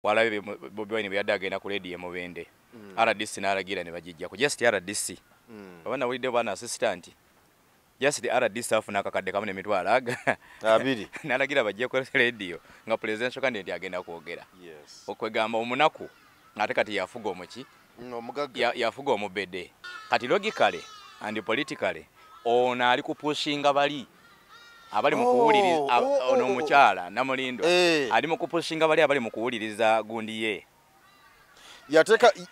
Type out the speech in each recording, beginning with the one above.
walabe Bobi Wine byadde agenda ku radio Mubende RDC n'alagira ne bagijja ku just RDC abana wulidde bwana assistant just the RDC afuna akakadde kamu n'emitwalo abiri n'alagira bajje ku radio nga presidential candidate agenda kwogera okwegamba omunaku ate kati yafuga omuki yafuga omubede kati logically and politically ona ali kupushinga bali abali mu kuwuliriza ono omukyala Namulindo ali mu kupushinga bali abali mu kuwuliriza gundi ye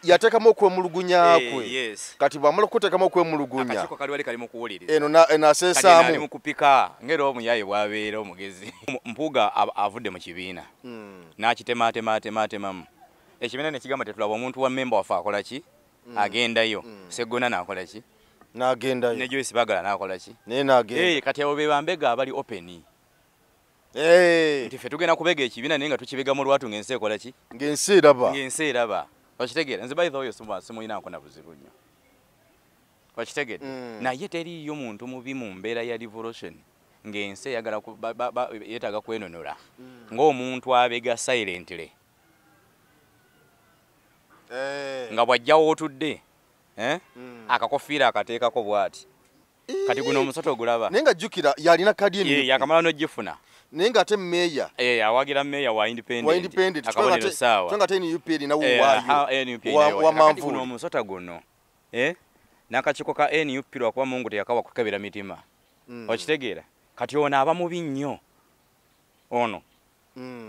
yatekamo okwemulugunya kwe kati bwamala okutekamo okwemulugunya akachiko kali wali kali mu kuwuliriza eno nasesaamu ali mu kupika ngero omuyaye bwabeera omugezi mpuga avudde mu kibiina n'akitemaatemaatemaatemamu ekibiina ne kigamba tetulaba omuntu wa member wafe akola ki agendayo Segona n'akola ki n'agendayo ne Joyce Bagala n'akola ki n'agenda kati abo be bambega abali open nti ffe tugenda kubega ekibiina naye nga tukibega mu lwatu ng'ensi ekola ki ng'ensi eraba okitegeera nze by the way simuyinako na buzibu nnyo okitegeera naye teriiyo muntu mubi mu mbeera ya revolution ng'ensi eyagala yeetaaga kwenonola ng'omuntu abega silently nga bw'ajja wootudde akakofiira akateekako bw'ati kati guno omusota ogulaba naye nga jjukira yalina kadi yakamala n'ogifuna naye nga ate meeya awagira meeya wa independent akabonero saawa songa ate NUP erinawo waayo wa manvuli guno omusota guno n'akakiiko ka NUP lwakuba Mungu teyakawa kukebera mitima okitegeera kati ono aba mubi nnyo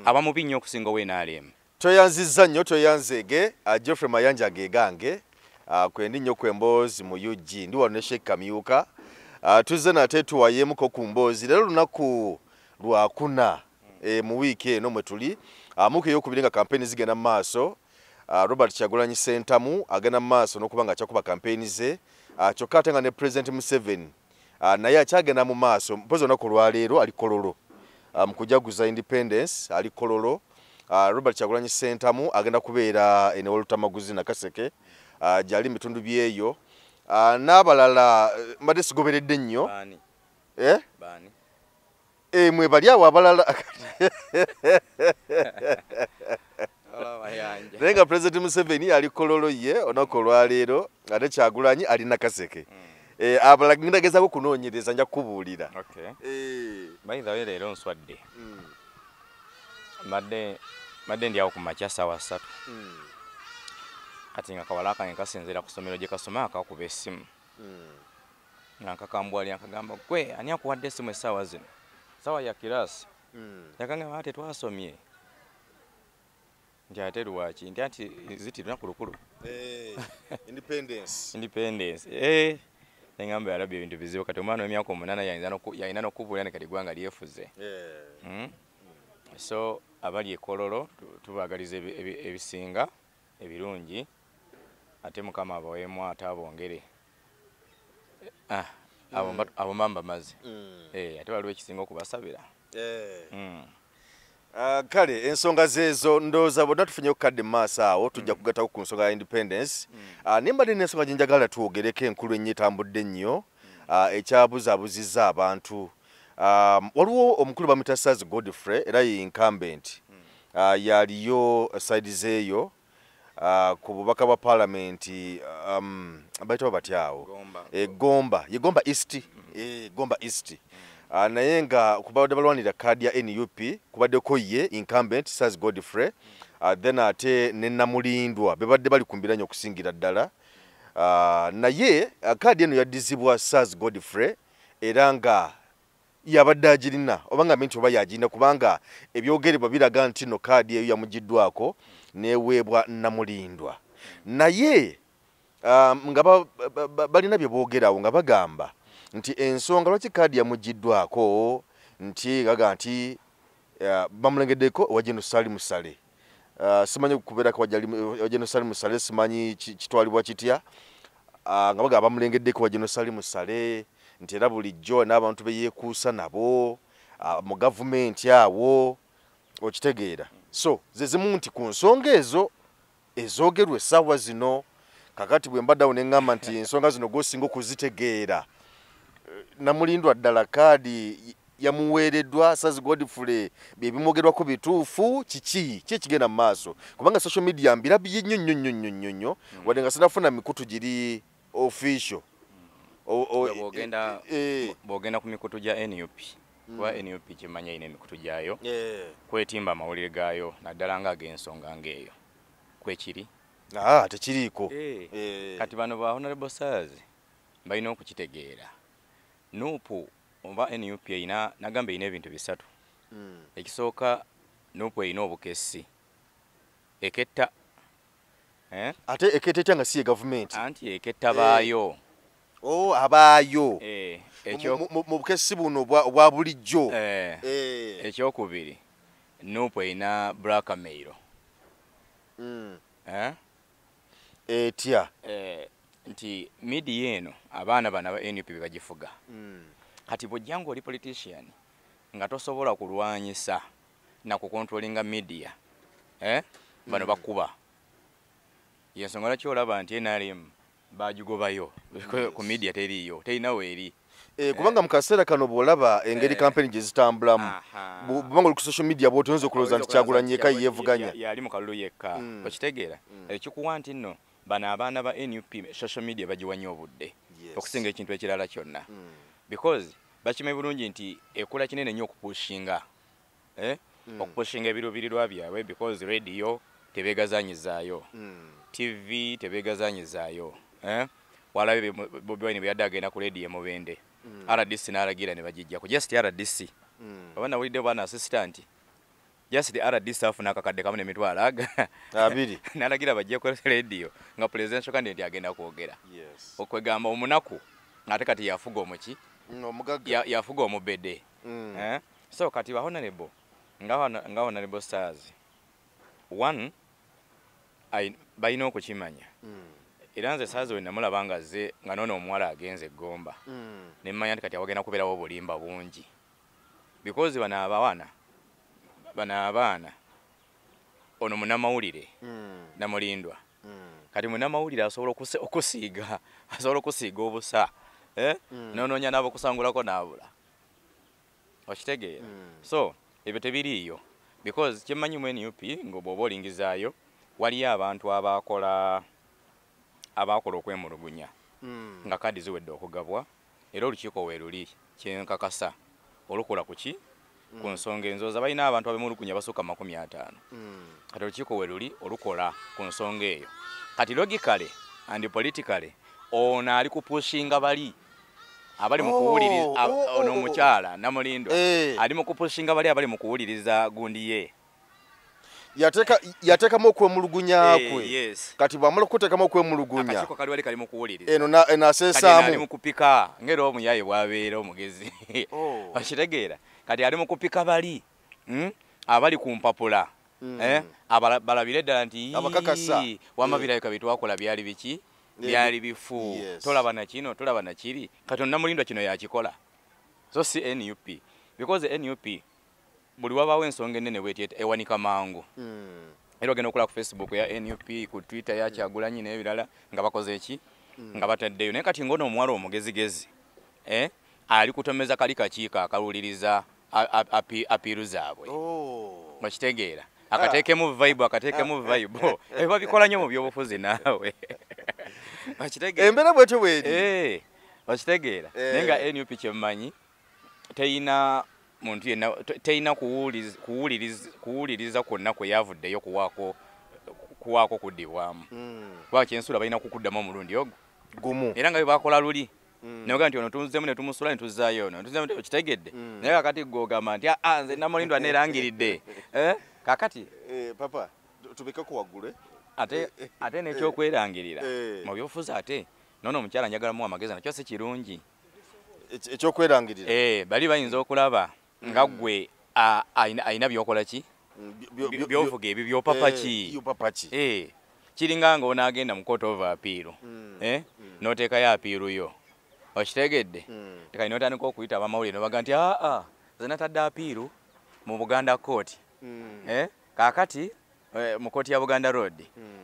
aba mubi nnyo okusinga ow'NRM toyanzizza nnyo toyanzeege Geoffrey Mayanja gegange kwendi nnyo kwemboozi mu UG ndi wano ne Sheikh Kamyuka tuzze nate tuwayeemuko ku mboozi leero lunaku lwakuna mu wiiki eno mwe tuli muke ey'okubiri nga kampeyini zigenda mu maaso Robert Kyagulanyi Ssentamu agenda mu maaso n'okuba nga akyakuba kampeyini ze kyokka ate nga ne President Museveni naye akyagenda mu maaso mpozi olunaku lwaleero ali Kololo mu kujaguza independence ali Kololo Robert Kyagulanyi Ssentamu agenda kubeera ene Olutamaguzi Nakaseke gyali mitundu byeyo n'abalala mbadde sigoberedde nnyo mwe bali awo abalala naye nga President Museveni ali Kololo ye olunaku olwaleero ate Kyagulanyi ali Nakaseke abalala ngendagezako kunoonyereza nja kukubuulira by the way leero nswadde madde ndi awo ku makya ssaawa 3 kati nga kawala kange kasinziira ku ssomero gye kasoma akakuba essimu nga nkakambwali akagamba gwe ani akuwadde essimu essaawa zino ssaawa ya kiraasi yakangamba ate twasomye nti ate lwaki nti anti ziti lunaku lukulu independence engamba yalabye ebintu bizibu kati omwana w'emyaka 8 yalina n'okubuulira ne kati eggwanga lyefuze so abali e Kololo tubaagaliza ebisinga ebirungi ate Mukama abaweemu ate abongere abo mbamba mazi ate waliwo ekisinga okubasabira kale ensonga zeezo ndowooza bonna tufunye okukadde mu maaso awo tujja kugattako ku nsonga ya independence naye mbadde n'ensonga gye njagala twogereko enkulu ennyo etambudde ennyo ekyabuzaabuzizza abantu waliwo omukulu bamuyita Saz Godfrey era ye incumbent yaliyo side zeeyo ku bubaka bwa palamenti bayitawo batyawo Gomba East Gomba East naye nga kubadde balwanira kaadi ya NUP kubaddeko ye incumbent Saz Godfrey then ate ne Namulindwa bebadde bali kumbira nnyo okusingira ddala naye kaadi eno yaddizibwa Saz Godfrey era nga yabadde agirina oba nga nti oba yagirina kubanga ebyogerebwa biraga nti no kaadi eyo yamugiddwako neweebwa Namulindwa naye nga balina bye boogerawo nga bagamba nti ensonga lwaki kaadi yamugiddwako nti gaga nti bamulengeddeko owa General Salim Sale simanyi kubeerako wa General Salim Sale simanyi kitwalibwa kitya nga bagamba bamulengeddeko wa General Salim Sale nti era bulijjo n'abantu beyeekuusa nabo mu gavumenti awo okitegeera so zezimu nti ku nsonga ezo ezoogerwa essaawa zino kakati bwe mbaddawo ne ŋŋamba nti ensonga zino gwosinga okuzitegeera Namulindwa ddala kaadi yamuweereddwa Sazi Godfrey bibimogerwako bituufu kiki kigenda mu maaso kubanga social media mbirabye nnyo wadde nga sinafuna mikutu giri official bw'ogenda ku mikutu gya NUP kuba NUP kimanya ine emikutu gyayo kwetimba amawulire gaayo naddala nga ag'ensonga ng'eyo kwekiri tekiriiko kati bano ba Honorable Stars balina okukitegeera nuupu oba NUP erina nagamba erina ebintu bisatu ekisooka nuupu erina obukessi eketta ate eketta etya nga si ye gavumenti anti eketta baayo abaayo mu bukessi buno obwa bulijjo ekyokubiri nuupu erina blackmail etya nti media eno abaana bana ba NUP bebagifuga kati bw'ojja ng'oli politician nga tosobola kulwanyisa na kukontrolinga media bano bakuba yensonga lwaki olaba nti NRM bagigobayo ku media teriiyo terina weeri kubanga mu kaseera kano bw'olaba engeri kampeni gye zitambulamu bubanga oli ku social media bw'otoyinza okulowooza nti Kyagulanyi yekka yeevuganya yali mu kalulu yekka okitegeera ekikuwa nti nno bano abaana ba NUP social media bagiwanya obudde okusinga ekintu ekirala kyonna because bakimanyi bulungi nti ekula kinene nnyo okupushinga okupushinga ebiruubirirwa byabwe because radio tebeegazanyizaayo TV tebeegazanyizaayo walabe Bobi Wine bwe yadde agenda ku radio Mubende RDC n'alagira ne bagijjako just RDC oba nawulidde bwana assistant just RDC afuna akakadde kamu n'emitwalo abiri n'alagira bajje ku radio nga presidential candidate agenda kwogera okwegamba omunaku ate kati yafuga omuki yafuga omubede so kati ba Honorable nga Honorable Stars one balina okukimanya era nze saazi we namulaba nga azze nga noono omuwala agenze eggomba ne mmanya nti kati awagenda kubeerawo obulimba bungi because bano abaana ono munnamawulire Namulindwa kati munnamawulire asobola okusiiga obusa noonoonya n'abokusangulako n'abula okitegeera so ebyo tebiriiyo because kyemmanyi mu NUP ng'obwoba olingizaayo waliyo abantu abakola okwemulugunya nga kadi ziwedde okugabwa era olukiiko weeruli kyenkakasa olukola kuki ku nsonga enzooza balina abantu abemulugunya basukka 50 kati olukiiko weeruli olukola ku nsonga eyo kati logically and politically ono ali kupushinga bali abali mu kuwuliriza ono omukyala Namulindwa ali mu kupushinga bali abali mu kuwuliriza gundi ye yateekamu okwemulugunya kwe kati bw'amala okuteekamu okwemulugunya akakiiko kali wali kali mu kuwuliriza eno aseesaamu ali mu kupika ng'era omuyaye bw'abeera omugezi okitegeera kati ali mu kupika bali abali ku mpapula balabire ddala nti wama birabika bitwakola byali biki byali bifu tolaba na kino tolaba na kiri kati Namulindwa kino yakikola so si NUP because NUP buli wabaawo ensonga ennene bweti ewanika mangu era ogenda okola ku Facebook ya NUP ku Twitter ya Kyagulanyi n'ebirala nga bakoze eki nga bataddeyo naye kati ngono omuwala omugezigezi ali kutomeza kali kakiiko akaluliriza apiiru zaabwe okitegeera akateekemu vibe ebyo babikola nnyo mu byobufuzi naawe embeera bwetyo bweri okitegeera naye nga NUP kyemmanyi teyina muntu yenna teyina kuwuliriza kwonna kwe yavuddeyo kuwaako kuddibwamu kuba kyensula balina kukuddamu omulundi ogwo gumu era nga bwe bakola luli nayoga nti ono tuzzemu ne tumusula ne tuzzaayo ono okitegedde naye kakati gw'ogamba nti nze Namulindwa neerangiridde kakati papa tubekeko waggule ate n'ekyokwerangirira mu byobufuzi ate noono omukyala njagalamu amagezi nakyo si kirungi ekyokwerangirira bali bayinza okulaba nga ggwe ayina byokola ki byovuga ebyo byopapaki kiringa nga onaagenda mu court of appeal n'oteekayo apiiru yo okitegedde tekali n'otandika okuyita abamawulire nobaga nti ze natadde apiiru mu Buganda court kaakati mu kooti ya Buganda Road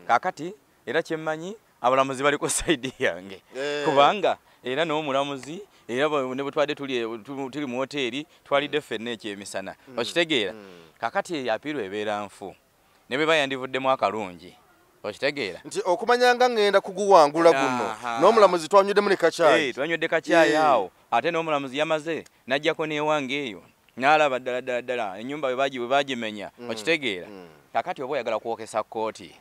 kaakati era kyemmanyi abalamuzi bali ku sayidi yange kubanga era n'omulamuzi era ne butwade tuli mu hoteli twalidde ffenna ekyemisana okitegeera kakati apiru ebeera nfu ne bwe bayandivuddemu akalungi okitegeera nti okumanya nga ngenda kuguwangula guno n'omulamuzi twanyweddemu ne kacaayi twanywedde kacaayi awo ate n'omulamuzi yamaze n'ajjako n'ewange eyo n'alaba ddala ennyumba bwe bagimenya okitegeera kakati oba oyagala kwokesa kkooti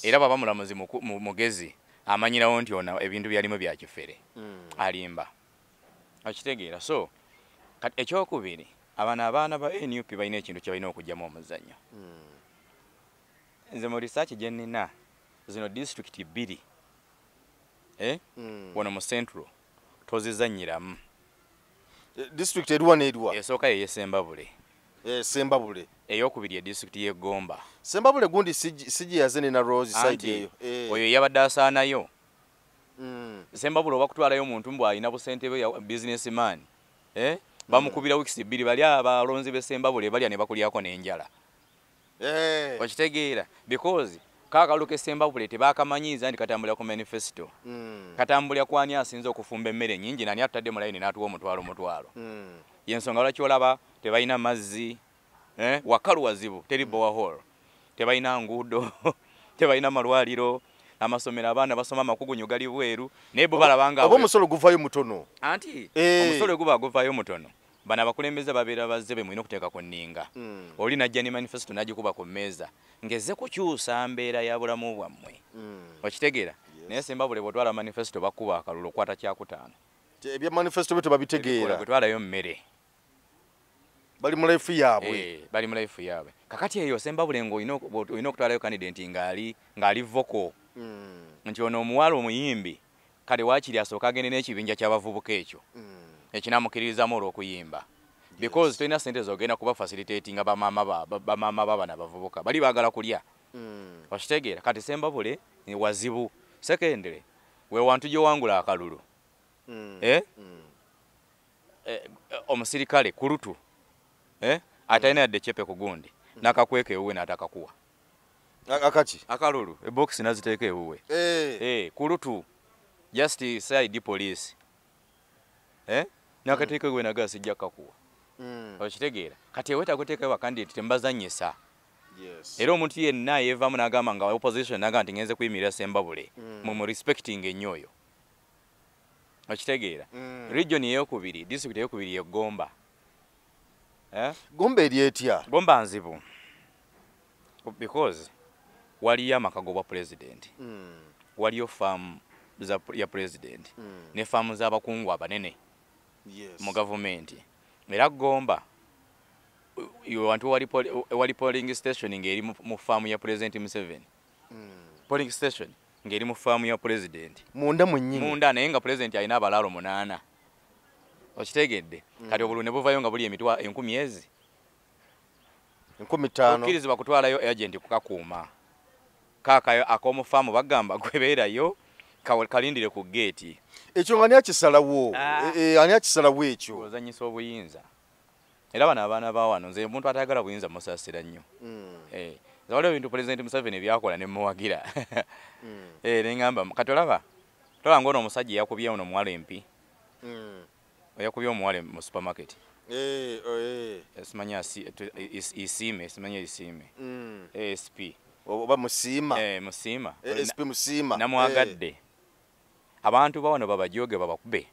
era bw'aba mulamuzi mugezi amanyirawo nti ono ebintu byalimu bya kifere alimba okitegeera so ekyokubiri abaana ba NUP balina ekintu kye balina okugyamu omuzannyo nze mu research gye nnina zino disitulikiti bbiri wano mu central tozizannyiramu disitulikiti eriwa n'eriwa esooka ye Sembabule Sembabule eyokubiri edisitulikiti y'e Gomba Sembabule gundi sigiyaze ne na Rose side eyo oyo yabadde asaanayo Sembabule oba kutwalayo omuntu mbw alina busentebe ya businessman bamukubira wikisi bbiri bali abalonzi b'e Sembabule balya ne bakulyako n'enjala okitegeera because kaakaluka Sembabule tebakamanyiiza nti katambulira ku manifesto katambulira kwani asinze okufumba emmere nnyingi nani atadde mu layini n'atuwa omutwalo yensonga lwaki olaba tebalina mazzi wakalu wazibu teri borehole tebalina nguudo tebalina malwaliro amasomero abaana basoma amakugunyu gali bweru naye bo balabanga oba omusolo guvayo mutono anti omusolo guvayo mutono bana abakulembeze babeera bazze be mulina okuteeka ku nninga oli najja ne manifesto n'agikuba ku mmeeza ngeze kukyusa mbeera ya bulamu bwammwe okitegeera naye Sembabule bw'otwala manifesto bakuba akalulu okwata kyakutaano ebya manifesto byo tebabitegeera bwetwalayo mmere bali mu life yaabwe bali mu life yaabwe kakati eyo Sembabule ng'olina okutwalayo candidate ng'ali voko nti ono omuwala omuyimbi kale waakiri asooka agende n'ekibinja ky'abavubuka ekyo ekinamukiririzaamu olw'okuyimba because tolina sente zogenda kuba facilitatinga bamaama babana bavubuka bali baagala kulya okitegeera kati Sembabule wazibu secondary we wantu gy'owangula akalulu omusirikale kulutu atalina yadde cepe ku gundi n'akakweka ewuwe n'atakakuwa akaki akalulu ebox naziteeka ewuwe kulutu just side police n'akateeka ewuwe naga sijja kakuwa okitegeera kati eweta kuteekayo bakandidate tembazannyisa era omuntu yenna yeevaamu n'agamba nga opposition naga nti ngenze kuyimirira Sembabule mu respecting ennyo oyo okitegeera region eyokubiri district eyokubiri ye Gomba Gomba eri etya Gomba nzibu because waliyo amakago bwa president waliyo farm ya president ne farm z'abakungu abanene mu government era Gomba wantu wali polling station ng'eri mu farm ya president Museveni polling station ng'eri mu farm ya president munda mwennyini munda naye nga president alina abalaalo 8 okitegedde kati obululu ne buvayo nga buli emitwa 10,000 15 okkirizibwa kutwalayo agent kukakuuma kaakayo ak'omufaamu bagamba gwebeerayo kalindire ku gate ekyo nga ani akisalawo ani akisalawo ekyo ozanyisa obuyinza era bano abaana ba wano nze omuntu atayagala buyinza musaasira nnyo waliwo ebintu president Museveni byakola ne muwagira neŋŋamba kati olaba tolaba ng'ono omusajja yakubye ono omuwala empi yakubye omuwala mu supermarket simanya isiime simanya isiime ASP oba musiima musiima ASP musiima namwagadde abantu bawano babajooge babakube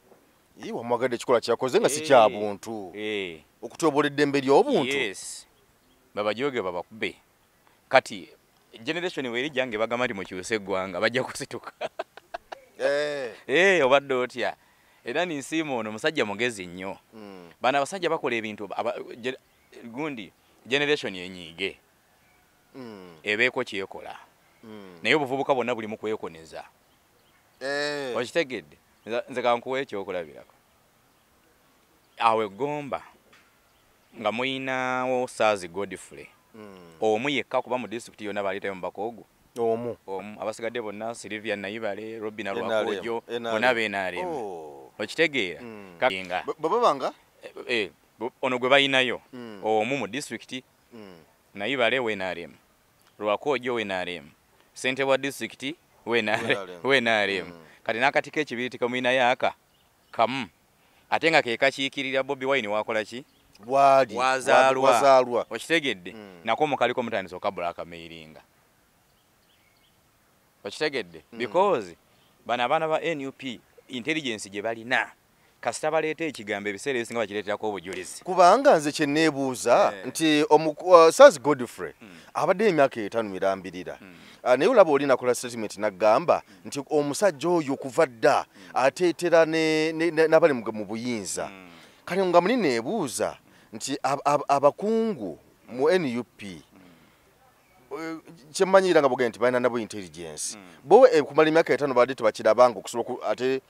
wamwagadde ekikola kyakoze nga si kya buntu okutyobola eddembe ly'obuntu babajooge babakube kati generation weerijja nge bagamba nti mukyuse eggwanga bajja kusituka obadde otya era ninsiima ono musajja mugezi nnyo bano abasajja bakola ebintu gundi generation yenyiige ebeeko kyekola naye obuvubuka bwonna buli mu kwekoneza okitegedde nze kankuwa ekyokulabirako awe Gomba nga muyinawo Saazi Godfrey omu yekka kuba mu district yonna baleetayo mubaka ogwo omu abasigadde bonna Silvia Nayibale Robina Lwakojo bonna beenaalemu okitegeera babanga ono gwe bayinayo omu mu district Nayibale weenaalemu Lwakojo weenaalemu ssente wa district weenaalemu kati n'akatika ekibiri tikamuyinayo aka kamu ate nga ke kakiikirira Bobi Wine wakola ki wali wazaalwa okitegedde nako mukaliko mutandise okabula akameiringa okitegedde because bano abaana ba NUP intelligence gye balina kasita baleeta ekigambo ebiseera ebisinga bakireeterako obujulizi kubanga nze kye neebuuza nti Saz Godfrey abadde emyaka 5 mirambirira naye olaba oli nakola statement n'agamba nti omusajja oyo okuva dda ateetera n'abali mu buyinza kale nga muli neebuuza nti abakungu mu NUP kyemmanyira nga bugenda nti balina nabo intelligence bo kumala emyaka 5 badde tebakirabanga okusobola ate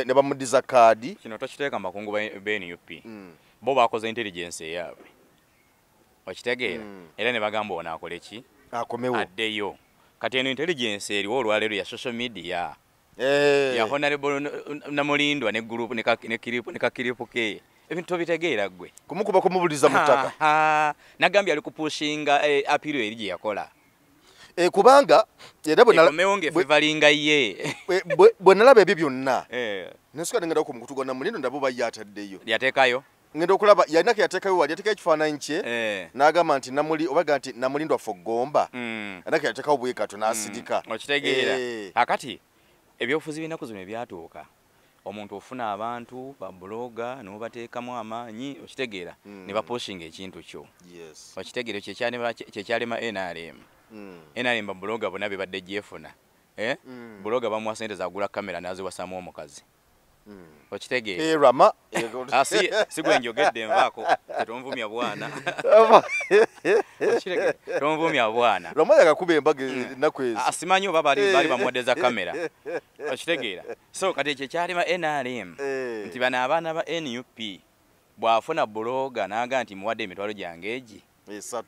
ne bamuddiza kaadi kino tokiteeka makungu ba NUP bo bakoze intelligence eyaabwe okitegeera era ne bagamba ono akole ki akomewo addeyo kati eno intelligence eriwo olwaleero ya social media ya Honorable Namulindwa ne group ne kakiripu ke ebintu tobitegeera gwe kumukuba kumubuliza mu ttaka nagambye ali kupushinga apiro eri gye yakola kubanga era bwevalinga ye bwe nalaba ebyo byonna nensuka nengenda ku mukutu gwa Namulindo ndabo bayataddeyo yateekayo ngenda okulaba yalina ke yateekayo wali yateekayo ekifaananyi kye n'agamba nti obaga nti Namulindwa Fogomba alina ke yateekawo bwekato n'asidika okitegeera akati ebyobufuzi binaku zino ebyatuuka omuntu ofuna abantu ba bloga n'obateekamu amaanyi okitegeera ne bapushinga ekintu kyo okitegeera kyekyalema NRM NRM ba bloga bonna bebadde gyefuna bloga bamuwa sente zagula kamera n'aziwasamu omukazi okitegeera rama si gwe njogedde envaako tetonvumya bwana tonvumya bwana rama yakakuba embaga ennaku ezo asimanyi oba bali bamuwadeza kamera okitegeera so kati ekyo kyalima NRM nti bano abaana ba NUP bw'afuna bloga n'aga nti muwadde emitwalo gyange egi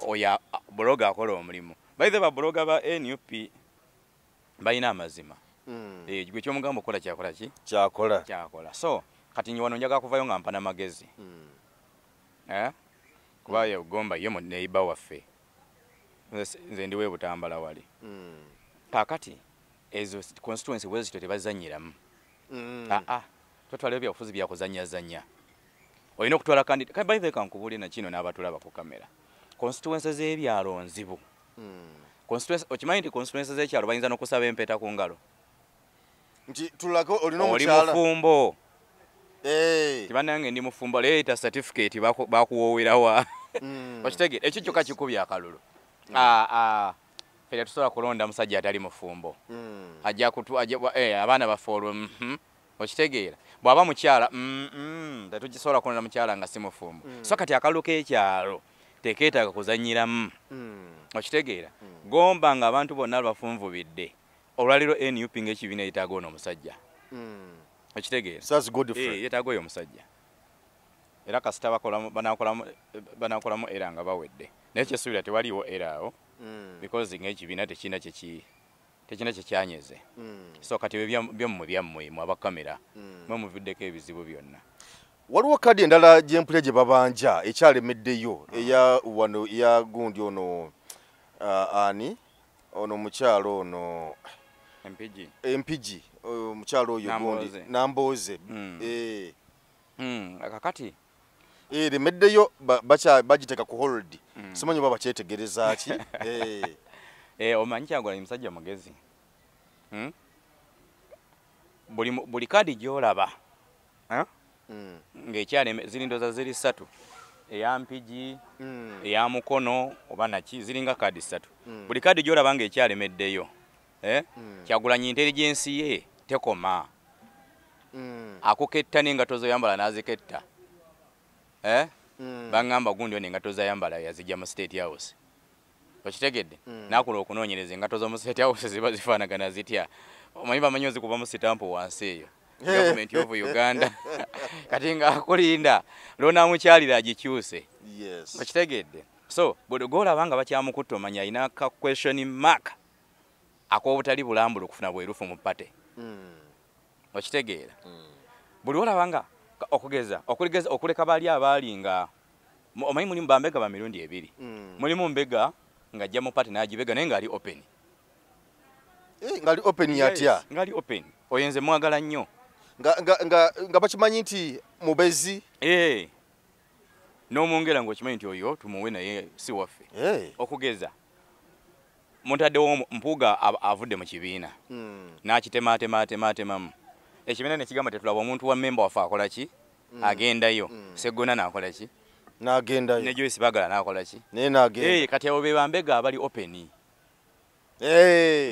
oyo bloga akola omulimu baithe ba bloga ba NUP balina amazima gwe kyomugamba okola kyakola ki kyakola so kati nyo wano njaga kuvayo nga mpana magezi kuba yegomba ye mu neighbor waffe nze ndiwe Butambala wali kakati ezo constituency wezito tebazanyiramu twatwala ebyabufuzi byakuzanyazanya olina okutwala kandi by the kankubuli na kino n'abatulaba ku kamera constituency z'ebyalo nzibu constituency okimanyi nti constituency z'ekyalo bayinza n'okusaba empeta ku ngalo nti tulako olina omukyala oli mufumbo tibanange ndi mufumbo leeta certificate bakuwoowerawa okitegeera ekyo kyokka kikubya akalulu fera tusobola kulonda musajja atali mufumbo ajja abaana baffe olwo okitegeera bw'aba mukyala tetukisobola kulonda mukyala nga si mufumbo so kati akalulu k'ekyalo tekeetaaga kuzanyiramu okitegeera gomba nga abantu bonna bafunvubidde olwaliro NUP ng'ekibiina yetaaga ono omusajja okitegeera yetaaga oyo omusajja era kasita banakolamu era nga bawedde naye kyesuubira tewaliwo era awo because ng'ekibiina tekina kyekyanyeze so kati byammwe abakamera mwe muviddeko ebizibu byonna waliwo kadi endala gyempulira gye babanja ekyalemeddeyo eya wano eya gundi ono ani ono mukyalo ono empigi omukyalo oyo gundi Nambooze kakati lemeddeyo bagiteeka ku hold simanyi oba bakyetegereza ki omanyi Kyagulanyi musajja mugezi buli kadi gy'olaba ng'ekyaleme zirindoza ziri 3 eya mpigi eya mukono oba naki ziringa kadi 3 buli kadi gy'olaba ng'ekyalemeddeyo Kyagulanyi intelligence ye tekoma akuketta n'engato zoyambala n'aziketta bangamba gundi ono engato zayambala yazijja mu State House okitegedde nakula okunoonyereza engato z'omu State House ziba zifaanagana zitya omanyi bamanyi ozikuba mu sitampu wansi eyo Government of Uganda kati nga akulinda loonamukyalira agikyuse okitegedde so bw'olaba nga bakyamukutta omanya alina ka question mark ak'obutali bulambulu okufuna bwerufu mu pate okitegeera buli olaba nga okuleka baali abaali nga omanyi mulimu bambega ba mirundi 2 mulimu mbega ng'ajja mu pate n'agibega naye ng'ali open ngali open yatya ngali open oyenze mwagala nnyo nga bakimanyi nti mubezi n'omwongera ng'okimanyi nti oyo tumuwe naye si waffe okugeza muntaddewo mpuuga avudde mu kibiina n'akitemaatemaatemaatemamu ekibiina ne kigamba tetulaba omuntu wa memba waffe akola ki agendayo Seggona n'akola ki n'agendayo ne Joyce Bagala n'akola ki naye n'agenda kati abo be bambega abali openi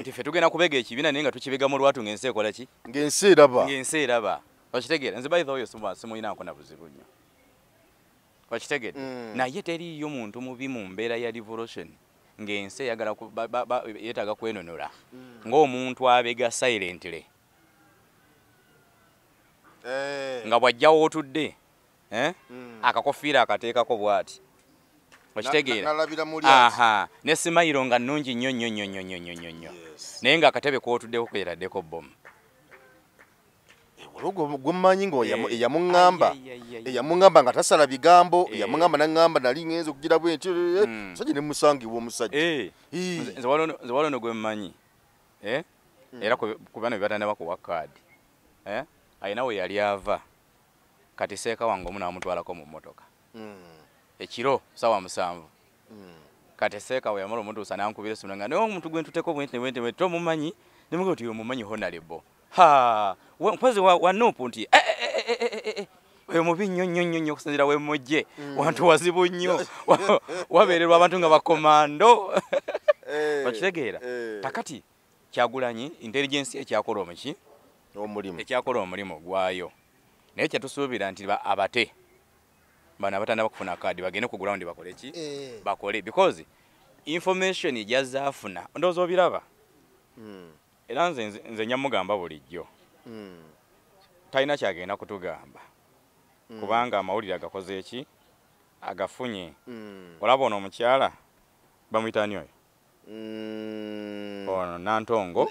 nti ffe tugenda kubega ekibiina naye nga tukibega mu lwatu ng'ensi ekola ki ng'ensi eraba okitegeera nze bayitha oyo simuyinaako na buzibu nnyo okitegeera naye teriiyo muntu mubi mu mbeera ya revolution ng'ensi eyagala yeetaaga kwenonola ng'omuntu abega silently nga bw'ajjawo otudde akakofiira akateekako bw'ati okitegeera ne simayiro nga nnungi nnyo nnyo nnyo nnyo nnyo nnyo nnyo naye ng'akatebe k'otuddeko keeraddeko bbomu gwemmanyi ng'eyamuŋŋamba nga tasala bigambo eyamuŋŋamba naŋŋamba nali ŋŋenza okugira bwentyo musajja ne musangiwa omusajja nze walono gwemmanyi era ku bano bebatandaba kuwa kaadi ayina we yali ava kati seeka wange omu n'amutwalako mu mmotoka ekiro sawa 7 kati seeka we yamala omutuusa n'ankubira esimu nga naye omuntu gwe ntuteko bwente tomumanyi nemuga nti omumanyi honorable mpozi wa Nuupu nti oyo mubi nnyo nnyo nnyo nnyo okusinziira we mujje wantu wazibu nnyo wabeererwa abantu nga bakomando bakitegeera kakati Kyagulanyi intelligence ekyakola ekyakola omulimu gwayo naye kyetusuubira nti abate bano abatandaba kufuna kaadi bagende ku ground bakole ki bakole because information ejazzaafuna ndowooza obiraba era nze nyamugamba bulijjo talina kyagenda kutugamba kubanga amawulire agakoze eki agafunye olaba ono omukyala bamuyitani oyo ono Nantongo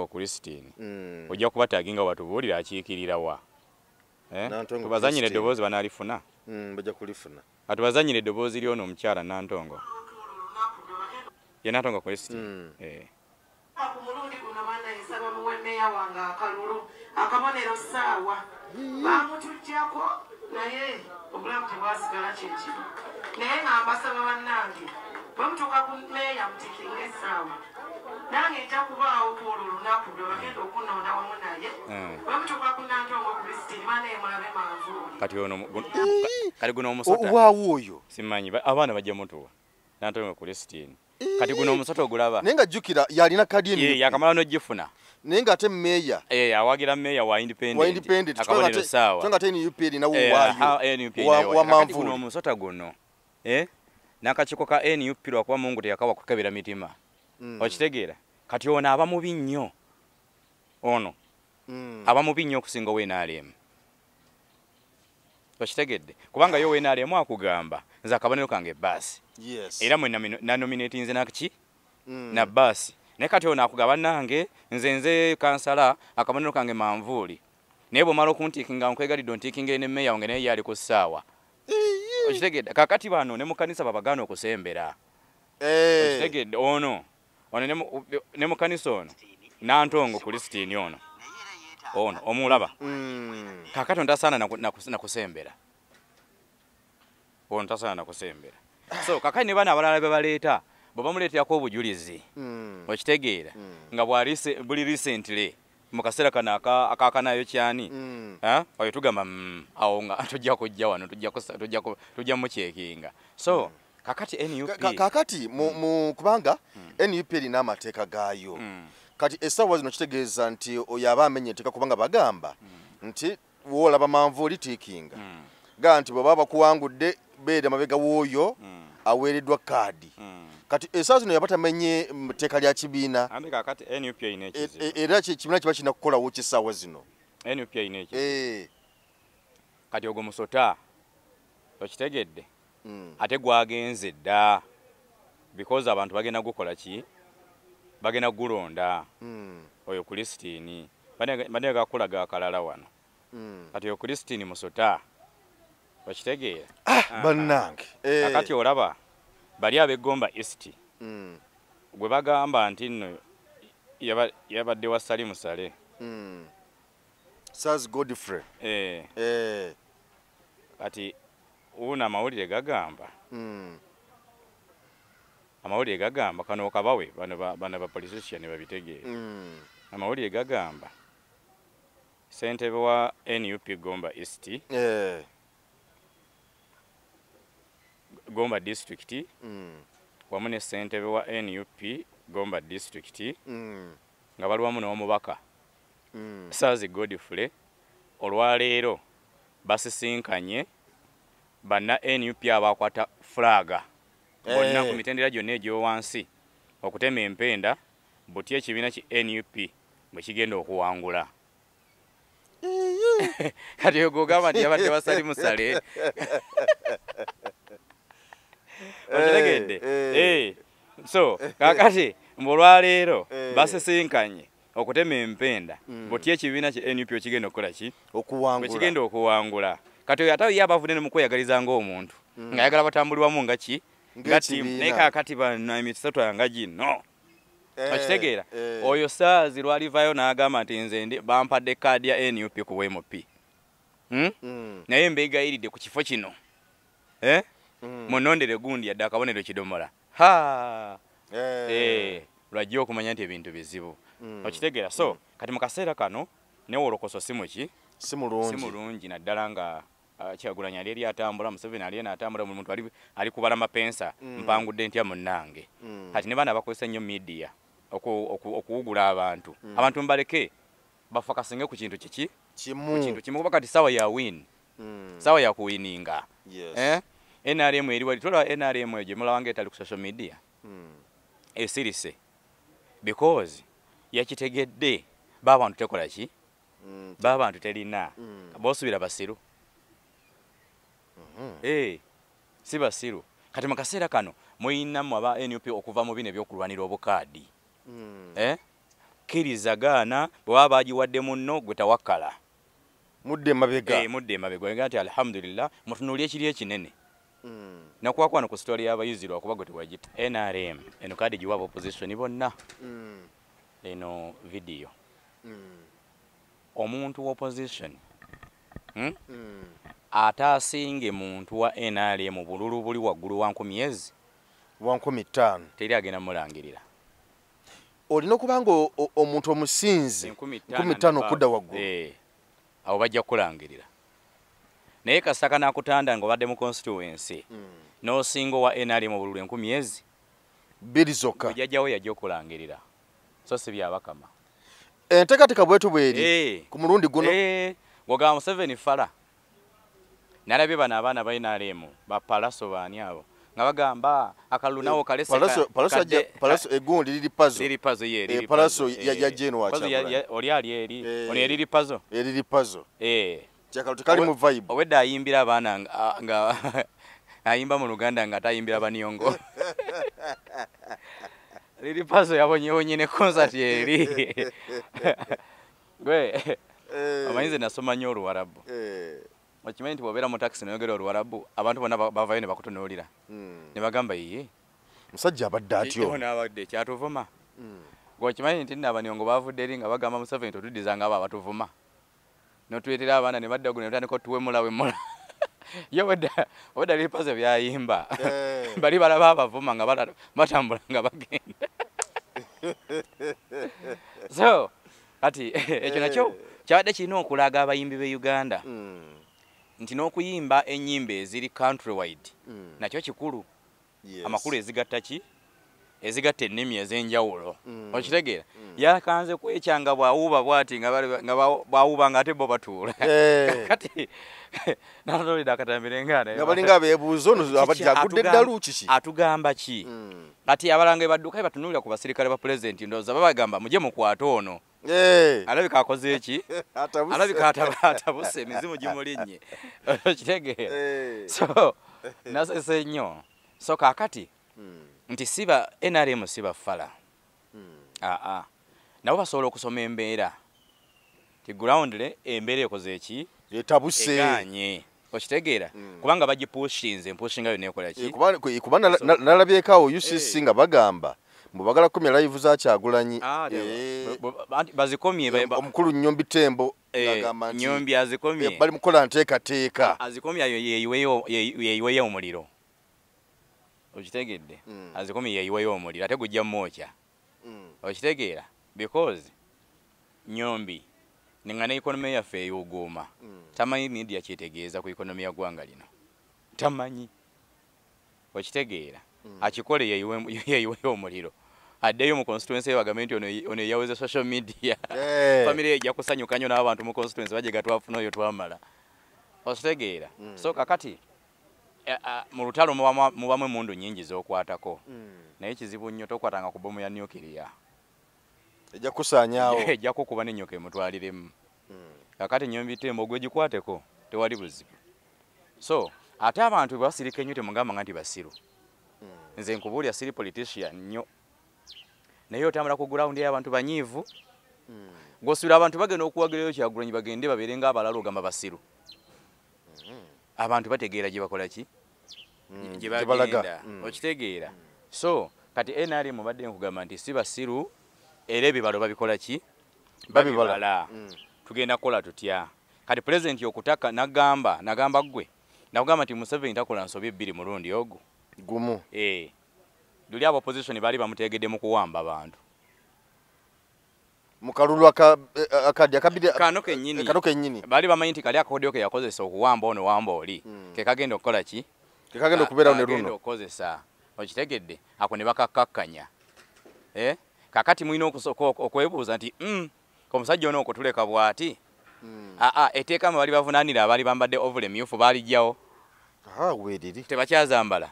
Christine ojja kuba taginga batubuulira akiikirira wa tubazanyire eddoboozi banaalifuna bajja kulifuna atubazanyire eddoboozi ly'ono omukyala Nantongo ye Nantongo Christine Kumulundi guno banayisa bamuwe meya wange akalulu akabonero ssaawa bamutujjako naye obulamu tebwasigala kyekimu naye nga mbasaba bannange bwemutuuka ku meya mutikinga essaawa nange nja kubaawo kwolwo olunaku lwe bagenda okunoona wamu naye bwemutuuka ku Nantongo Christine banaye mulabe manvuuli kati ono kali guno omusota waawo oyo simanyi abaana bajja mutuwa Nantongo Christine kati guno omusota ogulaba naye nga jjukira yalina kadi eno yakamala n'ogifuna naye ng'ate meya awagira meya wa independent akabonero ssaawa nga ate NUP erinawo waayo wa manvuuli guno omusota guno n'akakiiko ka NUP lwakuba Mungu teyakawa kukebera mitima okitegeera kati ono aba mubi nnyo aba mubi nnyo okusinga NRM okitegedde kubanga yo NRM akugamba nze akabonero kange baasi era mwe nanominati nze nakiki na baasi naye kati ono akugaba nange nze kansala akabonero kange manvuuli naye bw'omala okuntiikinga nkwegalidde ontiikinga ne meya wange naye yali ku ssaawa okitegedde kakati bano ne mu kanisa babagaana okusembera okitegedde ono ne mu kanisa ono Nantongo Christine ono omulaba kakati ontasaana nakusembera ono tasaana nakusembera so kakati ne bana abalala bebaleeta bwe bamuleeterako obujulizi okitegeera nga buli recently mu kaseera kano akakanayo kyani oyo tugamba awo nga tujja kujja wano tujja mukyekinga so kakati NUP kakati kubanga NUP erina amateeka gaayo kati essaawa zino kitegeeza nti oyo aba amenye enteeka kubanga bagamba nti woolaba manvuuli tiikinga nti bwe baba bakuwangudde beera mabega w'oyo aweereddwa kaadi kati essaawa zino yaba tamenye tteeka lya kibiina era ekibiina kiba kirina kukolawo kyessaawa zino kati ogwo musota okitegedde ate gwagenze dda because abantu bagenda gukola ki bagenda gulonda oyo Christine bane gakulaga akalala wano kati oyo Christine musota okitegeera bannange akati olaba bali ab'Egomba East gwe bagamba nti nno yabadde wa Salimu Sale Saz Godfrey kati una amawulire gagamba amawulire gagamba kano okabawe bana ba politician babitegeera amawulire gagamba ssentebe wa NUP Gomba East Gomba District wamu ne ssentebe wa NUP Gomba District nga balwamu n'omubaka Saz Godfrey olwaleero basisinkanye banna NUP abakwata flaga bonna ku mitendera gyonna egy'owansi okutema empenda buti ekibiina ki NUP bwe kigenda okuwangula kati ogogamba nti yabadde basali musale okitegedde so kakati mbulwaleero basisinkanye okutema empenda buti ekibiina ki NUP okigenda okukola ki okigenda okuwangula kati oyo atawe yabavudde ne mukweyagaliza ng'omuntu ng'ayagala batambulirwamu nga ki nga tiimu naye kakati bana emisatu yanga gino okitegeera oyo Saz lwalivaayo n'agamba nti nze bampadde kaadi ya NUP ku WMP naye mbeegayiridde ku kifo kino munondere gundi yadde akabonero kidomola lwajja okumanya nti ebintu bizibu okitegeera so kati mu kaseera kano newolokoso si mulungi naddala nga Kyagulanyi ali atambula Museveni ali atambula mu muntu ali kubala mapensa mpangudde ntya munnange kati ne bana bakozesa nnyo media okuwugula abantu mbaleke bafakasinge ku kintu kimu kuba kati sawa ya win sawa ya kuwininga NRM eri wali tola NRM eje mulawange etali ku social media esirise because yakitegedde babantu tekola ki babantu telina bosubira basiru si basiru kati mu kaseera kano muyinamu aba NUP okuva mu bino ebyokulwanira obukaadi kirizagaana bwe baba bagiwadde munno gwe tawakkala mudde mabega nti alhamdulillah mutunuulye ekiri ekinene nakuwakwano ku story y'abayizi lwakuba gwe tewagita NRM eno kaadi giwaba opposition bonna eno video omuntu wa opposition ataasinge muntu wa NRM bululu buli waggulu wa 1,500 teri agenda mulangirira olina okubanga omuntu omusinzi 1,500 okudda waggulu awo bajja kulangirira naye kasaka nakutanda ng'obadde mu constituency n'osingo wa NRM bululu 10,000 zokka jajjawo yajja okulangirira so si byabakama enteekateeka bwetu bweri ku mulundi guno ng'ogamba Museveni fala nalabye bano abaana ba NRM bapalaso baani abo nga bagamba akalulu nawo palaso egundi liri pazo palaso ya Jeno wa Kyagulanyi oli ali eri ono eriri pazo kyakalu tekali mu vibe obwedda ayimbira abaana nga ayimba mu Luganda nga tayimbira baniyongo liri pazo yabonyewonye ne concert eri gwe amayinze nasoma nnyo Oluwarabu okimanyi nti bw'obeera mu taxi noyogera Oluwarabu abantu bonna bavayo ne bakutunuulira ne bagamba iye musajja abadde atyo n'abadde kyatuvuma gweokimanyi nti n'abaniongo bavudde eri nga bagamba Museveni totuddiza nga abo abatuvuma notuleetera abaana ne badda gu ne batandika otuwemula yo wedda lipaze byayimba bali balaba abavuma nga batambula nga bagenda so kati ekyo nakyo kyabadde kirina okulaga abayimbi b'e Uganda nti n'okuyimba ennyimba eziri countrywide nakyo kikulu amakulu ezigatta ennimi ez'enjawulo okitegeera yakanze kwekyanga bw'awuuba bw'ati nga bw'awuuba ng'ate bo batuula kati natolera akatambire nga balinga abeebuuzo agudde eddalu kiki atugamba ki kati abalanga badduka batunuulira ku basirikale ba pulezidenti ndowooza babagamba mujye mukwate ono alabika akoze eki alabika atabuse emizimu gimulinnye okitegeera so nasese nnyo so kaakati nti siba NRM siba fala nabo basobola okusoma embeera ti ground embeera ekoze eki etabuse eganye okitegeera kubanga bagipushinze empushinga yonna ekola ki kuba nalabyeko UCC nga bagamba mbubagala kumya live za Kyagulanyi bazikomye omukulu Nnyombi Tembo Nyombi azikomye bali mukola nteekateeka azikomye yeyiweyo omuliro okitegedde azikomye yeyiweyo omuliro ate gujja mmokya okitegeera because Nyombi nengana economy yaffe eyuguuma tamanyi media kyetegeeza ku economy ya gwanga lino tamanyi okitegeera akikole yeyiweyo omuliro addeyo mu constituency ya government ono yaweze social media family ejja kusanyuka nnyo n'abantu mu constituency baje gatwafuna oyo twamala okitegeera so kakati mu lutalo mubamu emundu nnyingi z'okwatako naye kizibu nnyo tokwatanga ku bomu ya nuclear ejja kusaanyaawo ejja kukuba n'ennyoka emutwaliremu kakati Nyombi Tembo gwe gikwateko tewali buzibu so ate abantu basirika ennyo temugamba nga nti basiru nze nkubuulya siri politician nnyo naye otambula ku ground y'abantu banyiivu gw'osuubira abantu bagenda okuwagirayo Kyagulanyi bagende babeere ng'abalala ogamba basiru abantu bategeera gye bakola ki gye bagenda okitegeera so kati NRM badde nkugamba nti si basiru era ebibalo babikola ki babibala tugenda kukola tutya kati president okutaka nagamba gwe nakugamba nti Museveni takola nsobi ebbiri mulundi ogwo gumu luli abo opposition bali bamutegedde mu kuwamba abantu mukalulu akadi akabide kano kennyini bali bamanyi nti kali akakodyo ke yakozesa okuwamba ono wamba oli ke kagenda okukola ki ke kagenda okubeera ne runo okukozesa okitegedde ako ne bakakkakkanya kakati mulina okwebuuza nti omusajja ono okutuleka bw'ati eteeka bali bavunaanira abali bambadde ovule myufu balijjawo weeriri tebakyazambala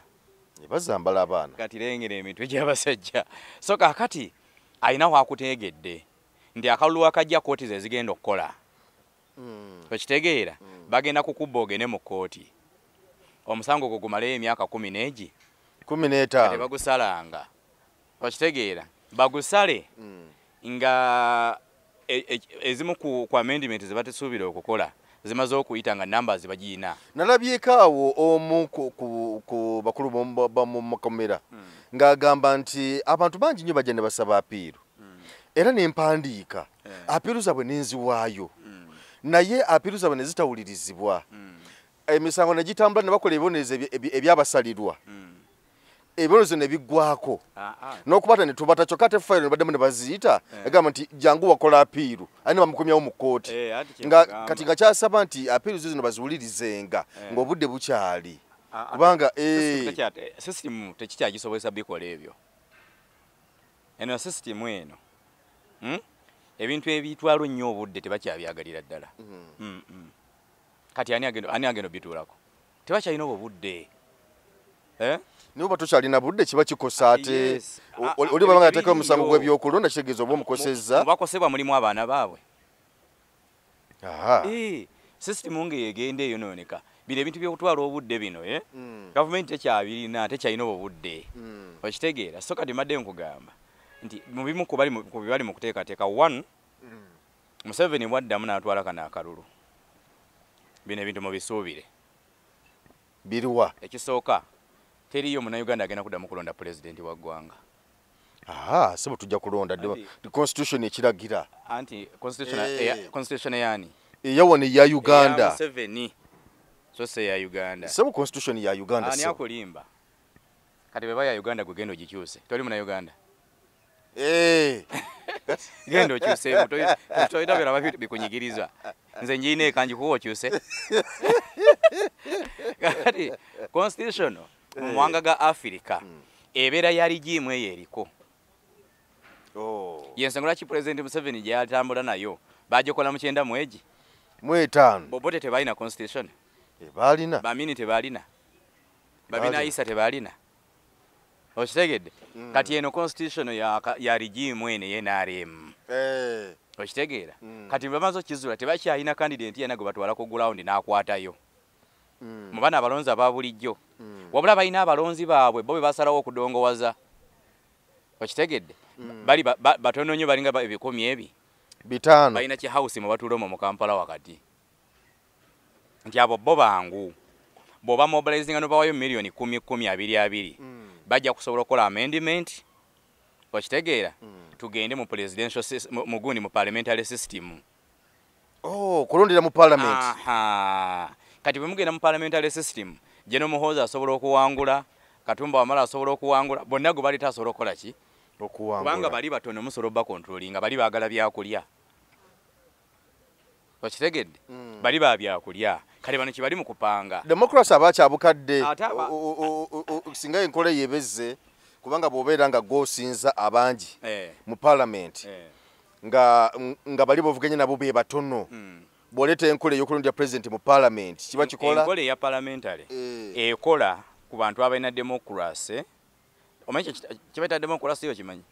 bazambala abaana kati lengera emitwe gy'abasajja so kakati ayinaho akutegedde nti akalulu akajja kooti ze zigenda okukola okitegeera bagenda kukubba ogende mu kooti omusango gwo gumaleyo emyaka 10 15 tebagusalanga okitegeera bagusale nga ezimu ku amendment ze batesuubira okukola zimaze okuyita nga numbers bagiina nalabyeko awo omu ku bakulu mu makomera ng'agamba nti abantu bangi nnyo bajja ne basaba apiiru era nempandiika apiiru zaabwe nenziwaayo naye apiiru zaabwe ne zitawulirizibwa emisango ne gitambula ne bakola ebibonerezo ebyabasalirwa ebibonerezo ne biggwako n'okubata ne tubata kyokka ate fayiro ne baddemu ne baziyita agamba nti jangu wakola apiiru ate ne bamukomyawo mu kkooti kati nga kyasaba nti apiiru zo zino baziwulirizenga ng'obudde bukyali kubanga sisitimu tekikyagisobozesa bikola ebyo eno sisitimu eno ebintu ebitwala nnyo obudde tebakyabyagalira ddala kati ani agenda obituulako tebakyalina obwo budde nibo batukyalina budde kiba kikosa ate oli baba nga yateekawo omusango gw'ebyokulonda kitegeeza oba omukosezza bakosebwa mulimu abaana baabwe sisitimu ng'egenda eyonooneka bino ebintu by'okutwala obudde bino gavumenti tekyalina obwo budde okitegeera so kati madde nkugamba nti mubimu ku bali mu kuteekateeka 1 Museveni bwaddamu n'atwala kano akalulu bino ebintu mubisuubire biriwa ekisooka teriyo Munnayuganda agenda kuddamu kulonda pulezidenti wa ggwanga sebo tujja kulonda constitution ekiragira anti constitution eyani eyawano eya Uganda Museveni so se ya Uganda sebo constitution ya Uganda ani akulimba kati beba ya Uganda gugendo gikyuse toli Munnayuganda gendo okyuse toyita byona bikunyigiriza nze njina ekanji kuwa okyuse kati constitution mu mwanga ga Africa ebeera yali gimu eyo eriko yensonga lwaki President Museveni gye yatambula nayo bagikola mu 9 mwezi 5 bobote tebalina constitution balina bamini tebalina babina isa tebalina okitegedde kati eno constitution ya regime ene ye NRM okitegeera kati bamaze okizula tebakyalina candidate yena gwe batwala ku ground n'akwatayo mu bana abalonzi ababulijjo wabula balina abalonzi baabwe bo be basalawo okudongowaza okitegedde bali batono nnyo balinga 5 balina ki house mu batulomo mu Kampala wakati nti abo bo bangu boba mobilizing no bawayo milioni 10 bajja kusobola okola amendment okitegeera tugende mu presidential mu gundi mu parliamentary system Oh, kulondera mu parliament. Aha. Kati bwe mugenda mu parliamentary system, General Muhoozi asobola okuwangula, Katumba Wamala asobola okuwangula, bonna go bali tasobola okukola ki? Okuwangula. Kubanga bali batono musobola ba controlling, bali baagala byakulya. Wakitegedde? Bali ba byakulya. Kale bano kibali mu kupanga. Democracy abacha abukadde. Singa enkole yebezze kubanga bobeera nga gosinza abangi mu parliament. nga bali bovuganye nabo be batono boleta enkole yokulondya president mu parliament kiba kikola enkole ya parliamentary ekola ku bantu abalina democracy omanyi kibeta democracy yo kimanyi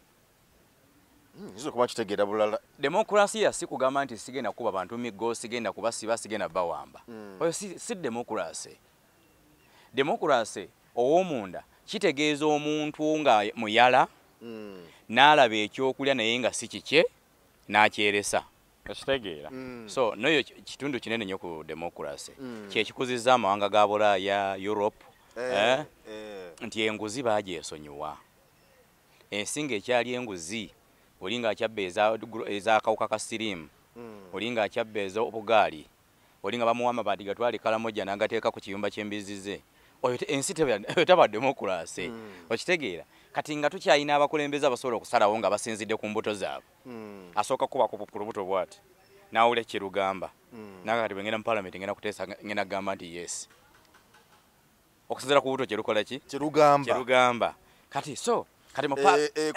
izo kuba kitegeera bulala democracy ya sikugamba nti sigenda kuba bantu migo sigenda kuba siba sigenda bawamba oyo si democracy democracy ow'omunda kitegeeza omuntu nga muyala n'alaba ekyokulya naye nga si kikye n'akyeresa okitegeera so noyo kitundu kinene nnyo ku democracy kyekikuzizza amawanga ga Bulaaya Europe nti enguzi baagyesonyiwa ensinga ekyali enguzi olinga akyabba ez'akawuka ka siriimu olinga akyabba ez'obugaali olinga bamuwa amabaati gatwali Kalamoja n'agateeka ku kiyumba ky'embizi oyo ensi teba democracy okitegeera kati nga tukyayina abakulembeze abasobola okusalawo nga basinzidde ku mbuto zaabwe asooka kuba ku lubuto bw'ati naawula Kirugamba naga kati bwengenda mu parliament ngenda kuteesa ngenda kugamba nti yes okusinzira ku buto kyerukola ki Kirugamba kati so kati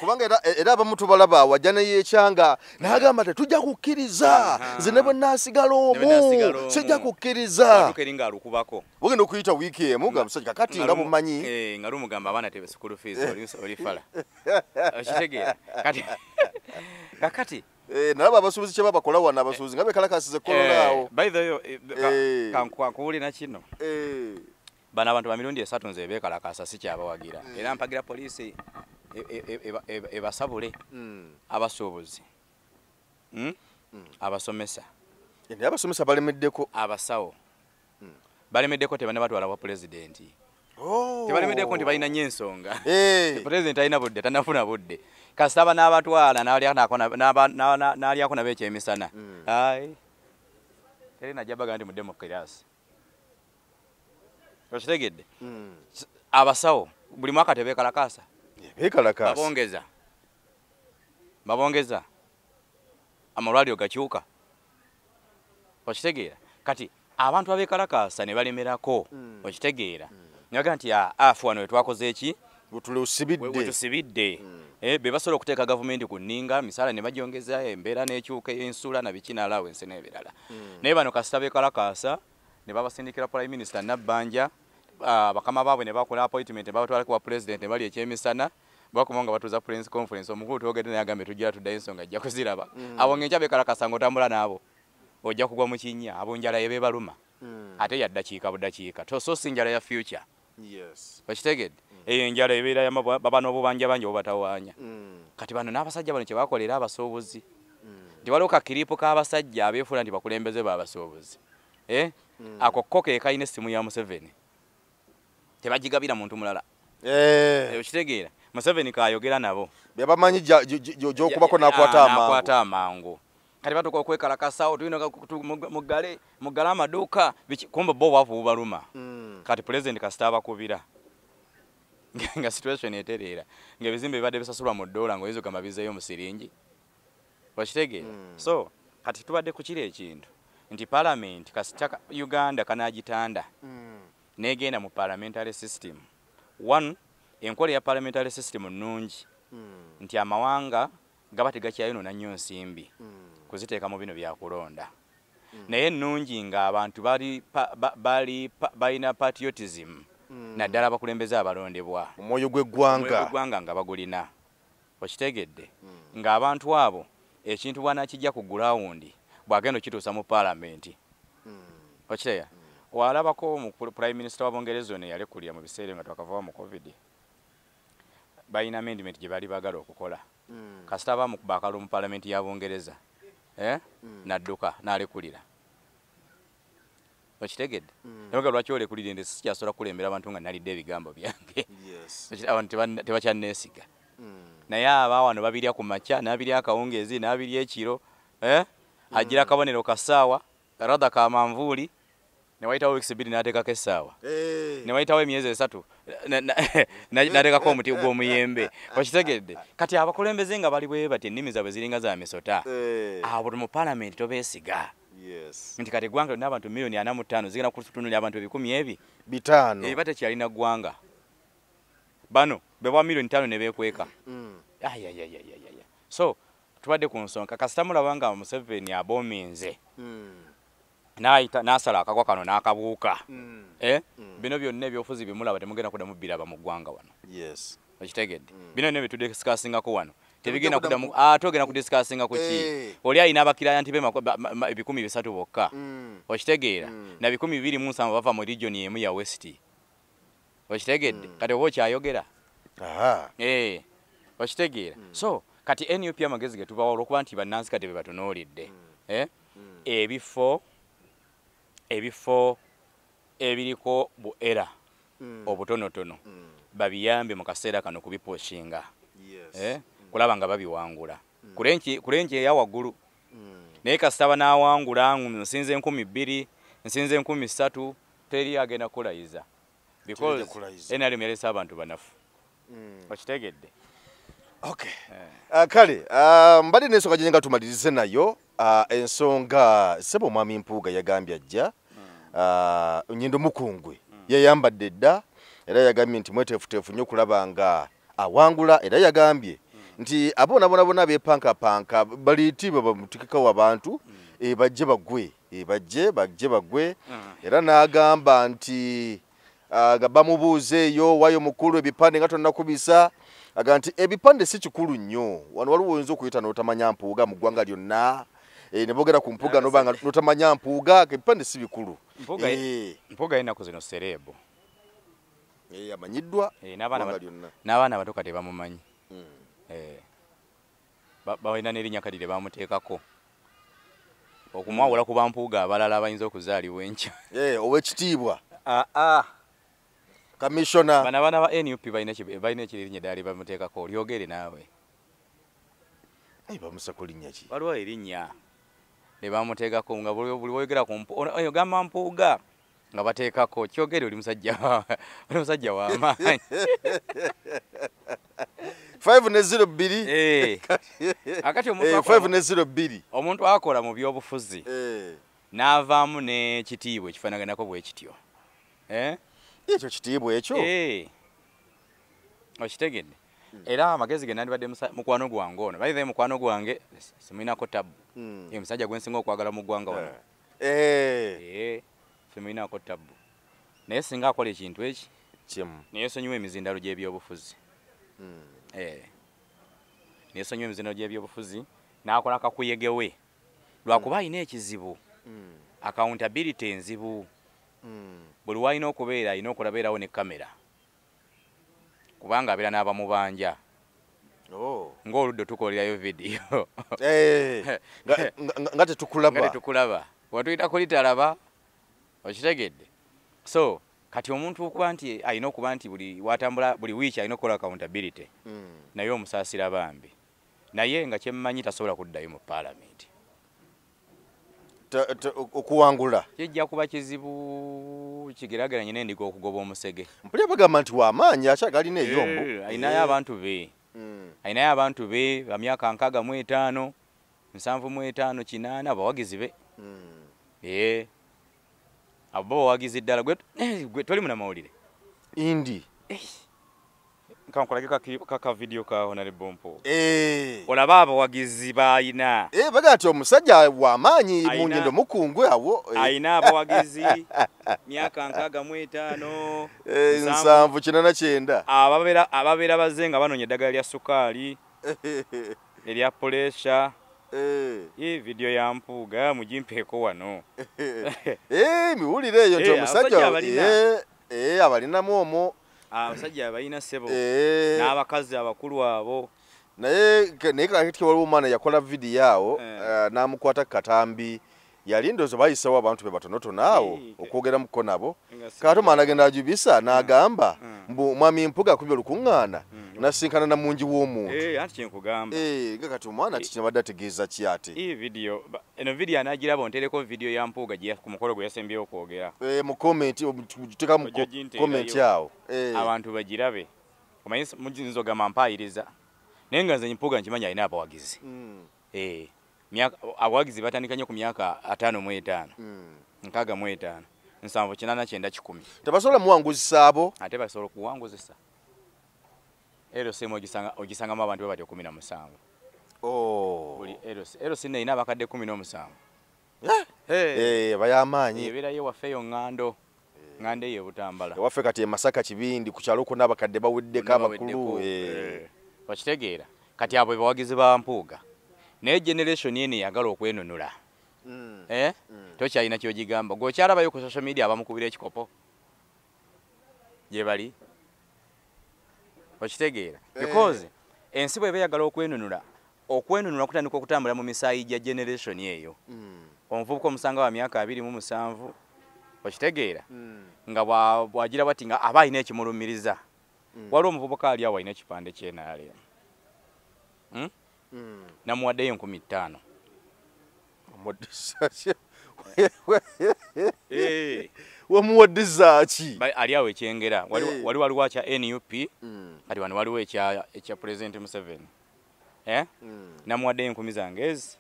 kubanga era abamu tubalaba wajja neyekyanga n'agamba tetujja kukkiriza nze ne bwe naasigala omu sijja kukkiriza nga alukubako bugenda okuyita wiiki emu nga musajja kakati nga bumanyi nga lumugamba abaana tebe school fees oli fala okitegeera kati kakati nalaba abasuubuzi kye babakola wano abasuubuzi nga bekalakasize kololaawo by the way kankuwulira kino bano abantu ba mirundi 3 nze beekalakasa si kyabawagira era mpagira poliisi ebasabule abasuubuzi abasomesa abasomesa balemeddeko abasawo balemeddeko tebana batwala wa pulezidenti tebalemeddeko nti balina nnyo ensonga pulezidenti alina budde tanafuna budde kasitaba n'abatwala n'alyako nabo ekyemisana ayi teri najjabaga nti mu demokirasi okitegedde abasawo buli mwaka tebeekalakasa babongeza amalwaliro gakyuka okitegeera kati abantu abeekalakasa ne balemerako okitegeera naga nti afu wano wetwakoze eki wetusibidde be basobola okuteeka gavumenti ku nninga misaala ne bagyongeza embeera n'ekyuka ensula na biki n'alaawensi n'ebirala naye bano kasita beekalakasa ne babasindikira prime minister Nabbanja bakama baabwe ne bakola appointment ne babatwala ku president ne bali ekyemisana bakoma nga batuza press conference omukulu twogedde naye agambe tujja tudda ensonga ajja kuziraba abo ng'enkya beekalakasa ng'otambula naabo ojja kugwa mu kinnya abo njala yebe baluma ate ya ddakiika buddakiika so si njala ya future okitegedde eyo enjala ebeera baba n'obubanja banja obubatawaanya kati bano n'abasajja bano kye bakolera abasuubuzi nti waliwo kakiripo k'abasajja abeefula nti bakulembeze baabasuubuzi ako ko ke kayina essimu ya Museveni tebagigabira muntu mulala okitegeera Museveni kaayogera nabo byabamanyi gy'okubako n'akwata amangu kati batuka okwekalakasawo tulina muggale amaduuka kumbe bo obwavu bubaluma kati pulezidenti kasita abakubira nga situation etereera ng'ebizimbe bibadde bisasulwa mu ddoola ng'oyinza ogamba bizeeyo mu siringi okitegeera so kati tubadde ku kiri ekintu nti parliament kasita Uganda kanaagitanda negenda mu parliamentary system one enkola ya parliamentary system nnungi nti amawanga gaba tegakyayonona nnyo nsimbi kuziteeka mu bino byakulonda naye nnungi nga abantu balina patriotism naddala abakulembeze abalondebwa omwoyo gw'eggwanga nga bagulina okitegedde ng'abantu abo ekintu bwanakijja ku gulawundi bwagenda okituusa mu paalamenti okitegeera walabako mu prime minister wa Bungereza ono yalekulira mu biseera nga twakavaawo mu covid balina amendment gye bali baagala okukola kasita abamu bakalo mu paalamenti ya Bungereza nadduka n'alekulira okitegedde naye lwaki olekulira nti sikyasobola kulembera abantu nga nalidde ebigambo byange abantu tebakyanneesiga naye abawano babirya ku makya n'abirya akawungeezi n'abirya ekiro agira kabonero kasaawa radha ka manvuli ne waitawo weeks 2 n'ateekako essaawa ne waitawo emyezi 3 n'ateekako omuti gw'omuyembe okitegedde kati abakulembeze nga bali bwe bati ennimi zaabwe ziringa za misota abo mu parliament tobeesiga nti kati eggwanga lina abantu milioni 45 zigenda kutunulira abantu 5,000 batekyalina ggwanga bano bebwa milioni 5 ne beekweka so tubadde ku nsonga kasita mulaba nga Museveni aboomenze n'asala akagwa kano n'akabuuka bino byonna ebyofuzi bimulaba temugenda kuddamu biraba mu ggwanga wano okitegedde bino byonna byetudiscasingako wano tebigenda kuddamu togenda kudiscasinga ku ki oli alina abakirayanti be 300 bokka okitegeera na 207 bava mu region emu ya West okitegedde kati oba okyayogera okitegeera so kati NUP amagezi ge tubawa olwokuba nti bannansi kati be batunuulidde ebifo ebiriko bu era obutonotono babiyambe mu kaseera kano kubiposhinga kulaba nga babiwangula kulenje eya waggulu naye kasitaba n'awangula nsinze 2,000 nsinze 3,000 teri agenda kulayiza because NRM yalese abantu banafu okitegedde kale mbadde n'ensonga gye nga tumalirize nayo ensonga Ssebo Mwami Mpuuga yagambye ajja Nyindo Mukungwe yayambadde dda era yagambye nti mweteefuteefu nnyo kulaba nga awangula era yagambye nti abona bepankapanka baliyitibwa bamutikikawo abantu bajje bagwe era n'agamba nti bamubuuze eyo wayo mukulu ebipande nga tonnakubisa aga nti ebipande si kikulu nnyo wano waliwo oyinza okuyita n'otamanya Mpuuga mu ggwanga lyonna ne boogera ku Mpuuga nobanga n'otamanya Mpuuga ebipande si bikulu Mpuuga yennaku zino sereebo amanyiddwa n'abaana bato kati bamumanyi balina n'erinnya kati lye bamuteekako okumwawula ku Bampuuga abalala abayinza okuzaalibwa enkya ow'ekitiibwa Commissioner bana ba NUP balina ekiririnnya eddala bamuteekako olyogere naawe bamusako linnya ki waliwo erinnya lye bamuteekako nga buli boyogera ogamba Mpuuga nga bateekako kyogere oli musajja w'amaanyi 5-0-2 akati 5-0-2 omuntu akola mu byobufuzi n'avaamu n'ekitiibwa ekifaanaganako bwe kityo ekyo kitiibwa ekyo okitegedde era amagezi ge nandibadde mukwano gwange ono bayive mukwano gwange simulinako tabu omusajja gwe nsinga okwagala mu ggwanga wano simulinako tabu naye singa akola ekintu eki naye sonyiwa emizindalo gy'ebyobufuzi nesonyiwa emizindalo gy'ebyobufuzi n'akola akakuyegewe lwakuba alina ekizibu accountability enzibu buli walina okubeera alina okulabeerawo ne kamera kubanga abeera n'abamubanja ng'oludde tukolerayo vidiyo nga tetukulaba watuyita kulitalaba okitegedde so kati omuntu okuba nti alina okuba nti buli watambula buli wiiki alina okukola accountability naye omusaasira bambi naye nga kyemmanyi tasobola kuddayo mu parliament okuwangula kijja kuba kizibu kigerageranye n'endiga okugoba omusege mpulira bagamba nti w'amaanyi akyagalina eyombo ayinayo abantu be ba myaka 65 75 8 abawagizi be abo bawagizi ddala gwe toli muna mawulire indi kankolage kaka video ka Honorable Mpuuga olaba abawagizi bayina baga nti omusajja w'amaanyi mu Nyindo Mukungwe awo ayina abawagizi myaka 65 789 ababeera bazze nga banoonya eddagala lya sukaali erya pressure video ya Mpuuga mugimpeeko wano miwulire eyo nti omusajja abalinamu omwo abasajja abalina Ssebo n'abakazi abakulu abo naye kati waliwo omwana yakola vidiyo awo n'amukwata katambi yali ndowooza bayisawo abantu be batonotono awo okwogeramuko nabo kati omwana agenda ajubisa n'agamba mbu Mwami Mpuuga akubye olukuŋŋaana nasinkana na mungi w'omuntu anti kyenkugamba gakati omwana kikinabadde ategeeza ki ate video eno video anagiraba ontereko video ya Mpuuga ku mukolo gwe yasembyeyo okwogera mu comment teka mu comment yawo abantu bagirabe omanyi mujinzo gama mpayiriza naye nga nze Mpuuga nkimanya alina abawagizi abawagizi batandika nnyo ku myaka 55 65 7 tebasobola muwanguzisa abo ate basobola kuwanguzisa ero semo ogisangamu abantu batyo 17 buli ero sinne ina bakadde 17 bayamaanyi eberayo wafeeyo ngando ye Butambala waffe kati Masaka Kibindi ku kyalo konna abakadde baweddeko abakulu wakitegeera kati abo bawagizi ba Mpuuga naye generation yene yagala okwenunula tokyalina kyogigamba gwokyalabayo ku social media abamukubira ekikopo gye bali wakitegeera because ensi bwe yagala okwenunula kutandika okutambula mu misaayi gya generation eyo omuvubuka omusanga wa myaka 27 wakitegeera nga bwagira bati nga aba alina ekimulumiriza waliwo omuvubuka ali awo alina ekipande kyenaale namuwaddeyo 15,000 wamuwaddiza ki ali awo ekyengera waliwo kya NUP kati wano waliwo ekya President Museveni namuwaddeyo 10,000 zange ezi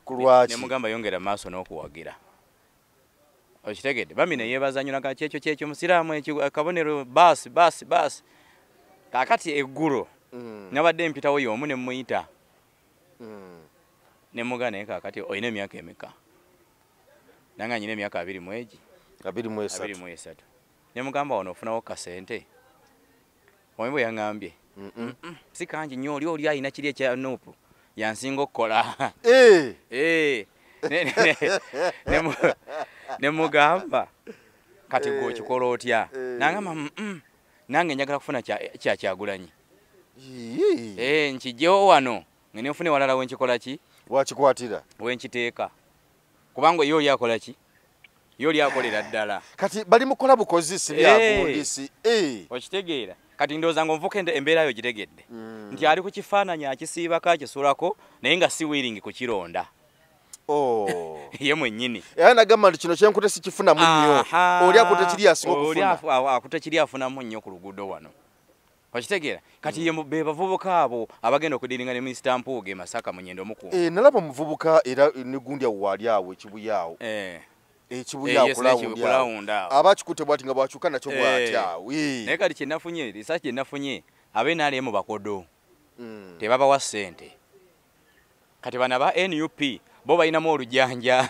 kulwaki nemugamba yongera maaso n'okuwagira okitegedde bambi ne yeebaza nnyo naga kyekyo musiraamu akabonero basi kakati eggulo nabadde mpitawo y'omu ne muyita ne mugana naye kakati olina emyaka emeka nanga nyina emyaka 23 ne mugamba wano ofunawo kasente omwe bwe yaŋŋambye si kangi nnyo oli alina kiri ekya Nuupu yansinga okukola ne mugamba kati gwe okikola otya nangamba nange njagala kufuna Kyagulanyi nkijjewo wano ngene nfune walala wenkikola ki wakikwatira wenkiteeka kubanga yo oli akola ki yo oli akolera ddala kati bali mukola bukozi si byagundisi okitegeera kati ndowooza nga omuvuka embeera yo gitegedde nti ali ku kifaananyi akisiibako akisulako naye nga si wiringi kukironda ye mwennyini era nagamba nti kino kyenkute sikifunamu nnyo oli akute kiri asinga okufuna akute kiri afunamu nnyo ku luguudo wano okitegeera kati ye be bavubuka abo abagenda okudiringa ne Minisita Mpuuga Masaka Munyendo Mukungu nalaba omuvubuka era ne gundi awo waali awo ekibuyaawo ekibuyaawo kulawunda abakikute bwati nga bwakyuka nakyo bwatyawo naye kati kyenafunye risaaki kyenafunye abenaali mu bakodo tebabawa ssente kati bana ba NUP bo balinamu olujanja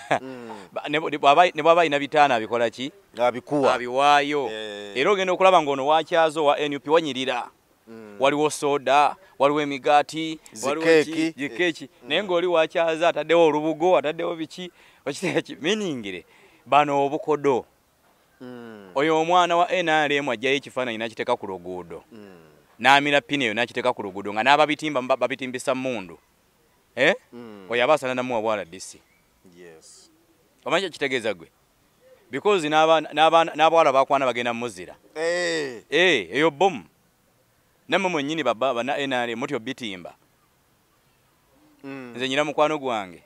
ne bwaba balina bitaana abikola ki abiwaayo era ogenda okulaba ng'ono wakyazo wa NUP wanyirira waliwo soda waliwo emigaati zikeeki naye ng'oli wakyaza ataddewo olubugo ataddewo biki miningire bano obukodo oyo omwana wa NRM ajjayo ekifaananyi nakiteeka ku luguudo n'amira pini eyo nakiteeka ku luguudo nga n'ababitimba babitimbisa mundu oyo aba asana namuwa bwala DC omanyi kitegeeza gwe because n'abawala bakwana bagenda muzira eyo bomu nammwe mwennyini bana NRM mutyo bitimba nze nyina mukwano gwange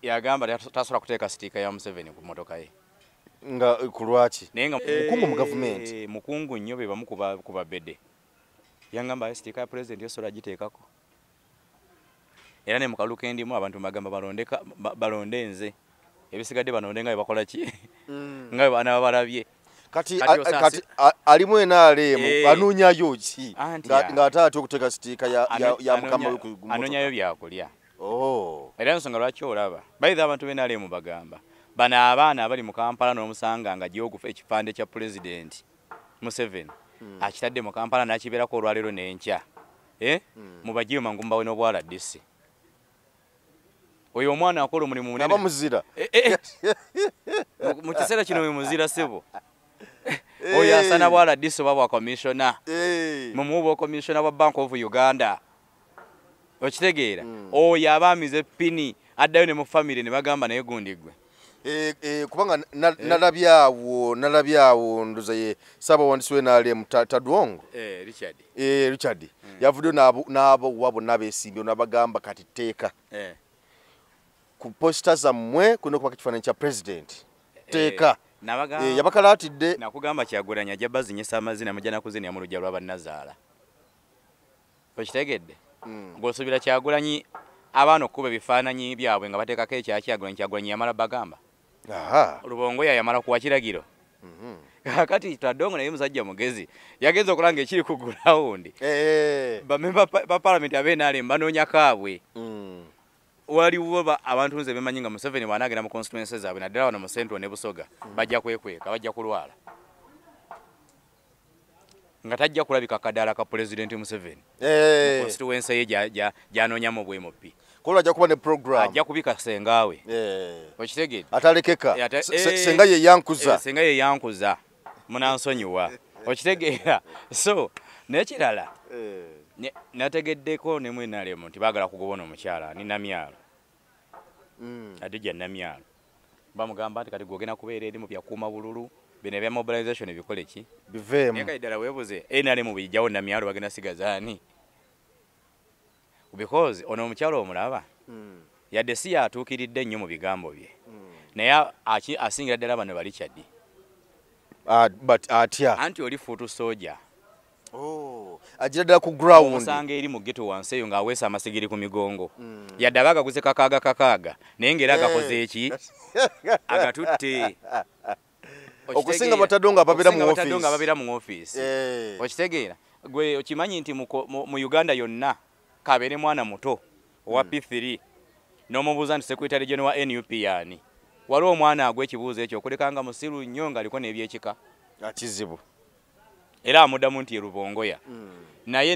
yagamba tasobola kuteeka sitiika ya Museveni ku motoka ye nga kulwaki mukungu mu gavumenti mukungu nnyo be bamu ku babede yangamba sitiika ya President yosobola giteekako era ne mukaluka endimu abantu bagamba balonde nze ebisigadde banonde nga bakola ki nga bana balabye kati alimu NRM anonyayo ki nga ataate okuteeka sitiika ya mukama we ku anonyayo byakulya era nsonga lwaki olaba bayitha abantu b'NRM bagamba bano abaana abali mu Kampala n'omusanga nga gyogufa ekipande kya President Museveni akitadde mu Kampala n'akibeerako olwaleero n'enkya mubagiwe mangumba we n'obwala DC oyo omwana akola omulimu munene aba muzira mu kiseera kino we muzira sebo oyo asana bwala DC oba bwa commissioner mumuwa bwa commissioner wa Bank of Uganda okitegeera oyo abaamize pini addayo ne mu family ne bagamba naye gundi gwe kubanga nalabyawo ndoza ye Ssaabawandiisi w'NRM Tadwongo Richard yavuddeyo n'abo wabo n'abeesimbyewo n'abagamba kati teeka ku posita zammwe kulina okuba ekifaananyi kya president teeka yabakalaatidde nakugamba Kyagulanyi ajja bazinyisa amazina mujja nakuzinira mu lujja lwa bannazaala okitegedde ng'osuubira Kyagulanyi abaana okuba ebifaananyi byabwe nga bateekako ekya Kyagulanyi yamala bagamba Lubongo yamala kuwa kiragiro kati Tadongo naye musajja mugezi yagenza okulanga ekiri ku ground bamemba ba parliament ab'NRM banoonya kaabwe waliwo abantu nze bemanyi nga Museveni bw'anaagenda mu constituencies zaabwe naddala wano mu Central ne Busoga bajja kwekweka bajja kulwala nga tajja kulabika kadala ka President Museveni constituency ye gyanoonyamu bwemupi kola ajja kuba ne program ajja kubika sengaawe okitegedde atalekeka senga ye yankuza senga ye yankuza munansonyiwa okitegeera so n'ekirala nategeddeko ne mu NRM nti baagala kugobona omukyala ni Namyalo Adija Namyalo bamugamba nti kati gwogenda kubeera eri mu byakuuma bululu bino ebya mobilization ebikole ki biveemu naye kaddala weebuze NRM bijjawo Namyalo bagenda sigazaani because ono omukyalo omulaba yadde si yatuukiridde nnyo mu bigambo bye naye asingira ddala bano bali kyaddi but atya anti oli fuutu soja agira ddala ku ground osanga eri mu ghetto wansi eyo ng'aweesa amasigiri ku migongo yadde aba agaguze kakaaga naye ng'era agakoze eki agatutte okusinga Batadongo ababeera mu office okitegeera gwe okimanyi nti mu Uganda yonna kabeere mwana muto owa P3 n'omubuuza nti Secretary General wa NUP yani waliwo omwana agw'ekibuuzo ekyo okulekanga musiru nnyo ng'aliko n'ebyekika kizibu era amuddamu nti Lubongoya naye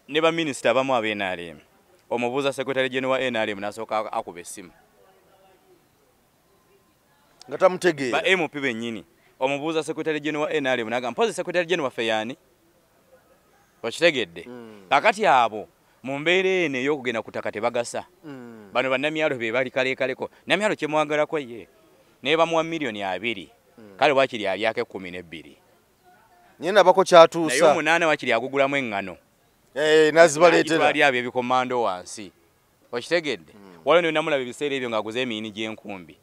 ne baminisita abamu ab'NRM omubuuza Secretary General wa NRM n'asooka akuba essimu nga tamutegeera ba MP bennyini omubuuza Secretary General wa NRM n'agamba mpozi Secretary General waffe yani okitegedde kakati abo mu mbeera eno ey'okugenda ku ttaka tebagasa bano bannamyalo be bali kalekaleko Namyalo kye mwagalako ye naye bamuwa miliyoni 2 kale wakiri alyako 12 nyine nabako kyatuusa naye 8 wakiri agugulamu eŋŋano nazibaleetera ali abo ebikomando wansi okitegedde waliwo ne namulaba ebiseera ebyo ng'aguze emiyini gy'enkumbi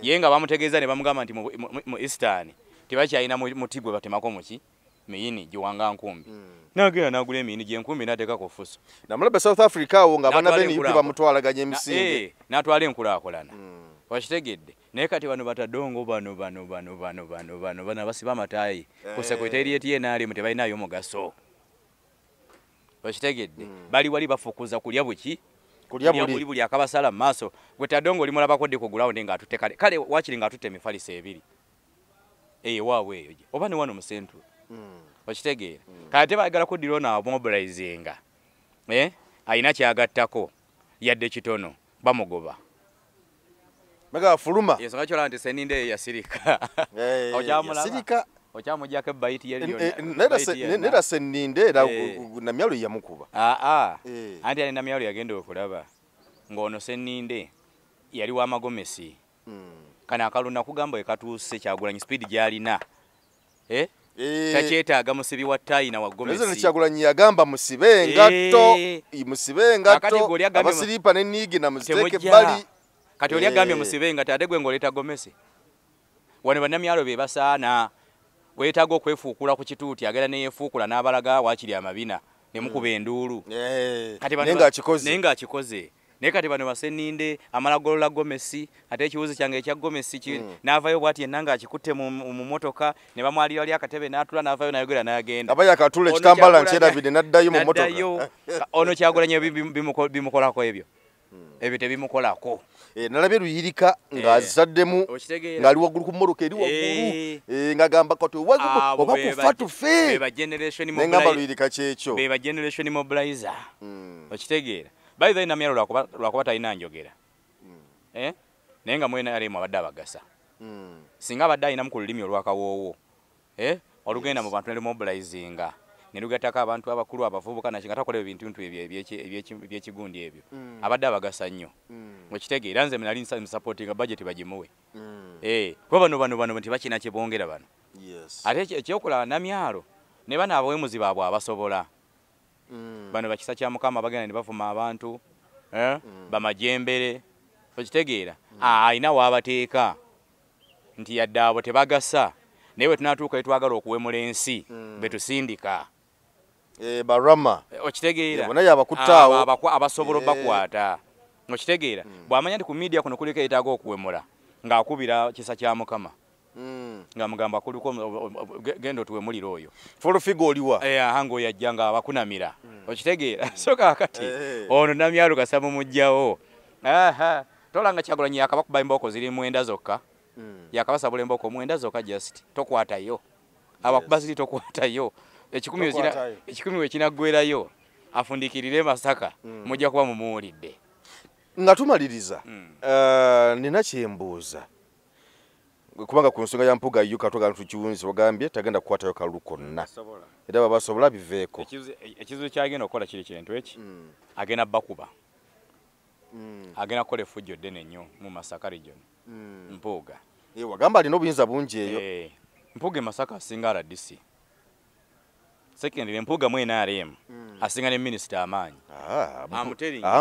ye nga bamutegeeza ne bamugamba nti mu Eastern tebakyalina muti gwe batemako muki miyini giwanga nkumbi nagenda n'agula emiyini gy'enkumbi n'ateeka ku ffuso namulaba South Africa awo nga bana BNUP bamutwalaganya emisinde n'atwala enkulaakulana okitegedde naye kati bano Batadongo bano basiba amataayi ku Secretariat y'NRM tebalinayo mugaso okitegedde bali wali bafukuza kulya buki kulya buli akabasala mu maaso gwe Tadongo olimulabako ddi ku ground ng'atutte kale wakiri ng'atutte emifaliso 2 waabwe eyo oba ne wano mu Central okitegeera kale tebaagala kuddira ono amobilizinga alina kyagattako yadde kitono bamugoba mega fuluma ensonga kyolaba nti Seninde yasirika okyamulaba okyamujjako ebayiti nera Seninde era Namyalo yamukuba anti ali Namyalo yagenda okulaba ng'ono Seninde yali w'amagomesi kana akalunda kugamba ekatuuse Kyagulanyi speed gyalina takyetaaga musibi wa ttayina wa gomesi President Kyagulanyi yagamba musibe engatto abasiripa n'enniigi na muziteeke ebbali kati oli agambye musibe engatto ate gwe ng'oleeta gomesi wano bannamyalo be basaana weetaaga okwefuukula ku kituuti agenda neyefuukula n'abalaga wakiri amabina ne mukuba enduulu naye ng'akikoze naye kati bano baseninde amala golola gomesi ate ekiwuzi kyange ekya gomesi n'avayo bwati yenna ng'akikutte mu motoka ne bamwalira wali akatebe n'atula n'avayo n'ayogera n'agenda aba yakatula ekitambala nkyerabide n'addayo mu motoka ono Kyagulanyi bimukolako ebyo tebimukolako nalabye Luyirika ng'azitaddemu ng'ali waggulu ku mmoloka eri waggulu ng'agamba kati oba kufa tufe nengamba Luyirika kyekyo beba generation mobilizer okitegeera by the way Namyalo lwakuba talina njogera naye nga mwena NRM abadde abagasa singa abadde alinamu ku lulimi olwakawoowo olugenda mu bantu ne mobilizinga ne lugattako abantu abakulu abavubuka nakyo takola ebintu ebyekigundi ebyo abadde abagasa nnyo okitegeera nze nali nsupportinga budget bagimuwe kuba bano tibakina kye bongera bano ate ekyokulaba namyalo ne bano abawemuzi baabwe abasobola bano bakisa kya Mukama bagenda ne bavuma abantu bamajembere okitegeera ayina waabateeka nti yadde abo tebagasa naye bwe tunatuuka etwagala okuwemula ensi betusindika barama okitegeera naye abakuttaawo abasobola bakwata okitegeera bw'amanya nti ku media kuno kuliko etaaga okuwemula ng'akubira kisa kya Mukama nga mugamba kuliko genda otuwemulira oyo folofigo oliwa hango yajja nga abakunamira okitegeera so kaakati ono namyalo Kasamba mujjawo tolanga Kyagulanyi yakabakuba emboko ziri 9 zokka yakabasabula emboko 9 zokka just tokwatayo abakuba ziri tokwatayo ekikumi wekinaggwerayo afundikirire Masaka mujja kuba mumuwulidde nga tumaliriza nina kyembuuza kubanga ku nsonga ya Mpuga yuka toga tukiwunzi bagambye tagenda kukwatayo kalulu konna era babasobola biveeko ekizibu kyagenda okukola kiri kintu eki agenda bakuba agenda kukola effujjo ddene nnyo mu Masaka region Mpuga wagamba alina obuyinza bungi eyo Mpuga Masaka asinga RDC secondly Mpuga mu NRM asinga ne minister amaanyi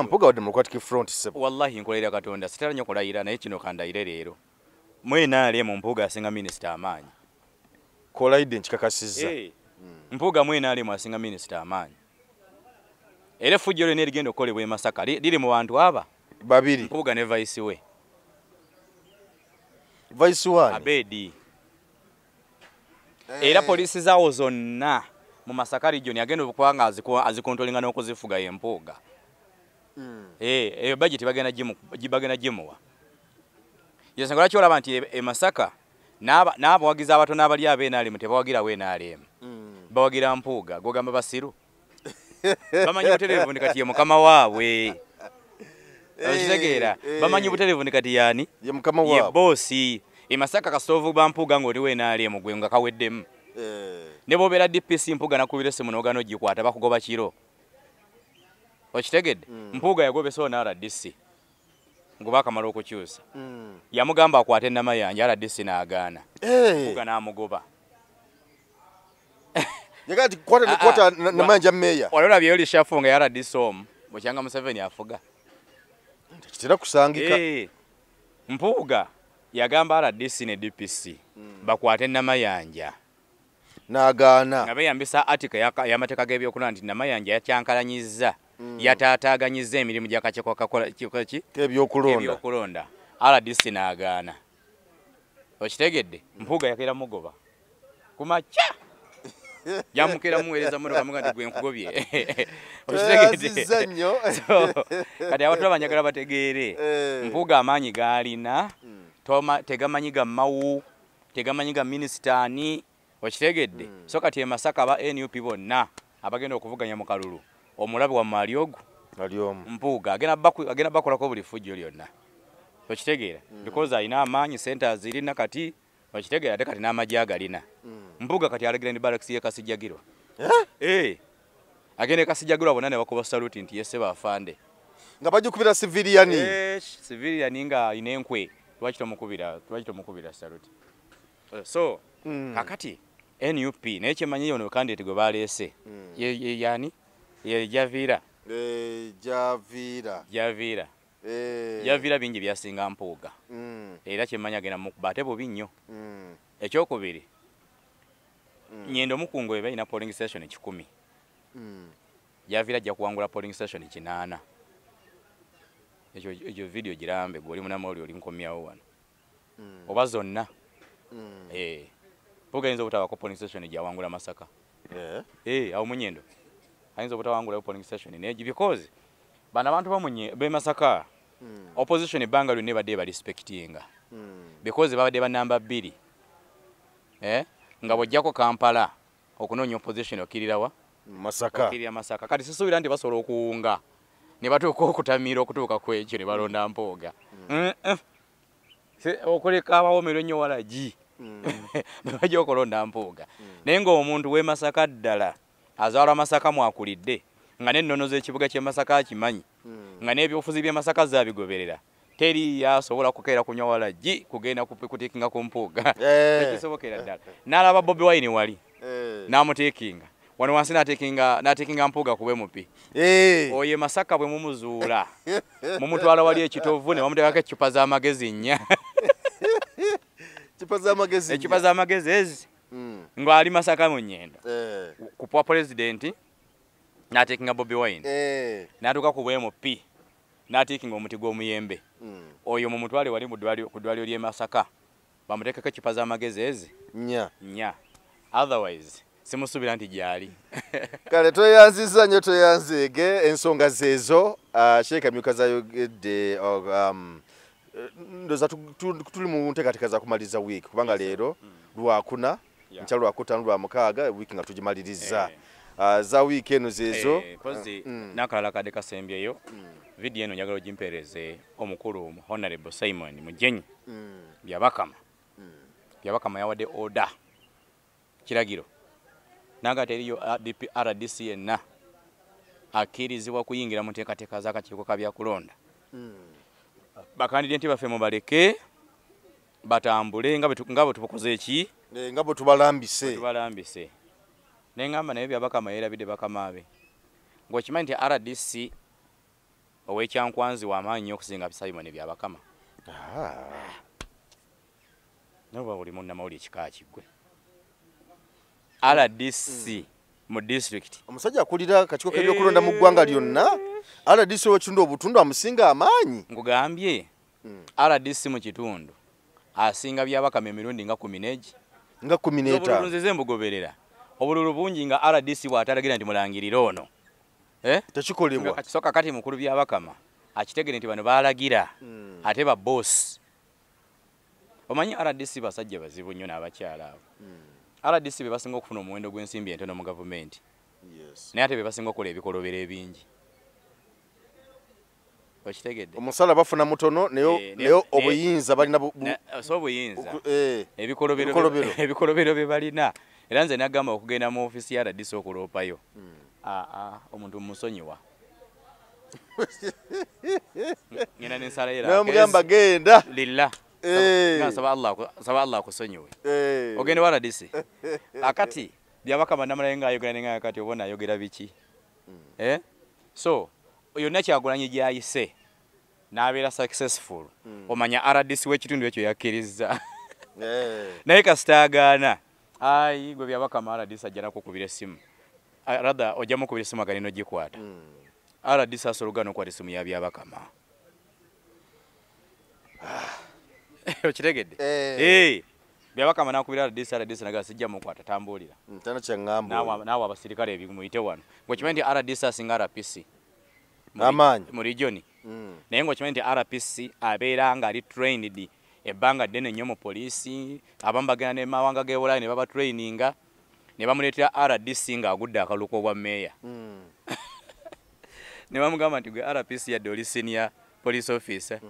Mpuga wa Democratic Front sebo wallahi nkolera Katonda sitala nnyo kulayira naye kino kandayire leero mu NRM Mpuga asinga minister amaanyi kolaide nkikakasiza Mpuga mu NRM asinga minister amaanyi era effujjo lyonna erigenda okukolebwa e Masaka liri mu bantu aba babiri Mpuga ne vice we vice one Abedi era polisi zaawo zonna mu Masaka region agenda okukwanga azikontrolinga n'okuzifuga Mpuga eyo budget bagenda gimuwa yesengola kyolaba nti e Masaka n'abawagizi abatono abali ab'NRM tebawagira WNRM bawagira Mpuga gogamba basiru bamanyi butereevu kati ye mukama waabwe okitegeera bamanyi butereevu kati yani ye mukama waabwe ye bossi e Masaka kasoovu ba Mpuga ng'oli WNRM gwe nga kaweddemu ne bobeera DPC Mpuga nakubira essimu n'ogano gikwata bakugoba kiro okitegedde Mpuga yagobesa ono RDC ngoba akamala okukyusa yamugamba akwate Namayanja RDC n'agaana Mpuga n'amugoba yagati kwata Namayanja meya olabye yoli shafunga ya RDC mukyanga Museveni afuga kitera kusangika Mpuga yagamba RDC ne DPC bakwate Namayanja n'agaana nga beyambisa article y'amateeka g'ebyokulonda nti Namayanja yakyankalanyizza yataataganyizza emirimu gy'akakiiko kakola ebyokulonda RDC n'agaana okitegedde Mpuga yakera mugoba kumakya yamukera muweereza motoka muga nti gwe nkugobye okitegedde kati abantu abanyagala bategeere Mpuga amaanyi gaalina tegamanyi ga mawu tegamanyi ga minisitani okitegedde so kati e Masaka aba NUP bonna abagenda okuvuganya mu kalulu omulabi wa Maliogu Mpuga agenda bakolako buli fujjo lyonna okitegeera because ayina amaanyi centers zirina kati okitegeera ate kati n'amagye agalina Mpuga kati alagira ndi barracks ye Kasijjagirwa agenda Kasijjagirwa bonna ne bakuba salute nti yese bafande nga bajukubira civilian civilian nga ayina enkwe lwaki tomukubira salute so kakati NUP naye kyemanyi ono candidate gwe baleese yani ye Javira Javira bingi byasinga Mpuga era kyemanya agenda mukuba ate bubi nnyo ekyokubiri Nyendo Mukungu eba ina polling station 10 Javira ajja kuwangula polling station 8 ekyo video girambe goli munama oli nkomyawo wano oba zonna Mpuga ayinza obutawa ko polling station gyawangula Masaka awo Munyendo ayinza obutawangula polling station neji because bana abantu be Masaka opposition ebanga lyonna badde respectinga because babadde ba number 2 nga bojjako Kampala okunoonya opposition okirirawa Masaka kati sisuubira nti basobola okuwunga ne batuuka okutamira okutuuka ku ekyo ne balonda Mpuga okuleka abawomero nnyo walagi bajja okulonda Mpuga naye ng'omuntu w'e Masaka ddala azaala Masaka mwakulidde nga n'ennono z'ekibuga ky'e Masaka akimanyi nga n'ebyobufuzi by'e Masaka zaabigoberera teri yasobola kukeera kunywa walagi kugenda kuteekinga ku mpuuga tekisobokera ddala n'alaba Bobi Wine wali n'amuteekinga wano wansi n'ateekinga mpuuga ku bwemupi oyo Masaka bwe mumuzuula mumutwala wali ekitovu ne bamuteekako eccupa z'amagezi 4 eccupa z'amagezi ezi ng'ali Masaka mu nnyendo ku pwa pulezidenti n'ateekinga Bobi Wine n'atuuka ku bwemupi n'ateekinga omuti gw'omuyembe oyo mumutwale wali ku ddwaliro ly'e Masaka bamuteekako eccupa z'amagezi ezi 4 otherwise simusuubira nti gyali kale tweyanziza nnyo tweyanzeege ensonga zeezo Sheikh Amyuka zayogedde ndoza tuli mu nteekateeka za kumaliza wiiki kubanga leero lwakuna nkya lwakutaano lwamukaaga wiiki nga tugimaliriza za wiiki eno zeezo kozi n'akalala kadde kasembyeyo vidiyo eno njagala ogimpeereze omukulu Honorable Simon Mujenyi Byabakama yawadde order kiragiro nanga teriyo RDC yenna akkirizibwa kuyingira mu nteekateeka z'akakiiko ka byakulonda bakandidenti baffe mubaleke batambule nga bwe tubakoze eki nga bwe tubalambise neŋŋamba naye Byabakama yeerabidde bakama be ng'okimanyi nti RDC ow'ekyankwanzi w'amaanyi nnyo okusinga Simon Byabakama noba buli munnamawulire ekika kiggwe RDC mu district omusajja akulira akakiiko k'ebyokulonda mu ggwanga lyonna RDC w'ekitundu obutundu amusinga amaanyi ngugambye RDC mu kitundu asinga Byabakama emirundi nga 10 nga 15 obulunzize mbugoberera obululu bungi nga RDC bw'atalagira nti mulangirira ono tekikolebwa kisoka kati mukulu Byabakama akitegere nti bano baalagira ate ba boss omanyi RDC basajja bazibu nnyo n'abakyala abo RDC be basinga okufuna omuwendo gw'ensimbi entono mu gavumenti naye ate be basinga okukola ebikolobero ebingi okitegedde omusala bafuna mutono naye obuyinza balina so obuyinza ebikolobero bye balina era nze nagamba okugenda mu ofisi ya RDC okuloopayo omuntu musonyiwa ngena n'ensala era namugamba genda lillah saba Allah akusonyiwe ogende wa RDC akati Byabakama namalayo ng'ayogera nenga akati obona ayogera biki so yonna Kyagulanyi gyayise n'abeera successful omanya RDC w'ekitundu ekyo yakkiriza naye kasitaagaana ayi gwe Byabakama RDC ajja nakukubira essimu rather ojja mukubira essimu agalina ogikwata RDC asologana okwata essimu ya Byabakama okitegedde Byabakama nakubira RDC nagala sijja mukwata tambulira ntana kyaŋŋambo naawe abasirikale ebimuyite wano ng'okimanyi nti RDC asinga RPC amaanyi mu regioni naye ng'okimanyi nti RPC abeera nga ali trained ebbanga ddene nnyo mu poliisi abamu bagenda ne mawanga g'e Bulaaya ne baba traininga ne bamuleetera RDC ng'agudde akaluko obwa meeya ne bamugamba nti gwe RPC yadde oli senior police officer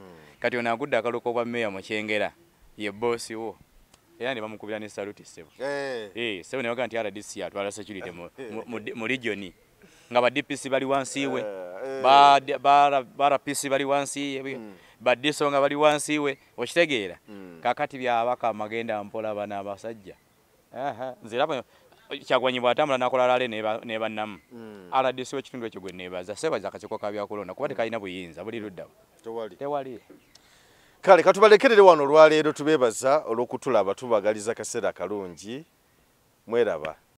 kati ono agudde akaluko obwa meeya mu Kyengera ye boosi wo era ne bamukubira ne saluti ssebo ssebo ne bagamba nti RDC atwala security mu regioni nga ba DPC bali wansi we ba RPC bali wansi ba DSO nga bali wansi we okitegeera kakati Byabakama magenda mpola bana abasajja nziraba Kyagulanyi bw'atambula n'akola lale ne bannamu RDC w'ekitundu ekyo gwe neebaza sebaza akakiiko ka byakulonda kuba tekalina buyinza buli ludda tewali kale katubalekerere wano olwaleero tubeebaza olw'okutulaba tubagaliza kaseera kalungi mweraba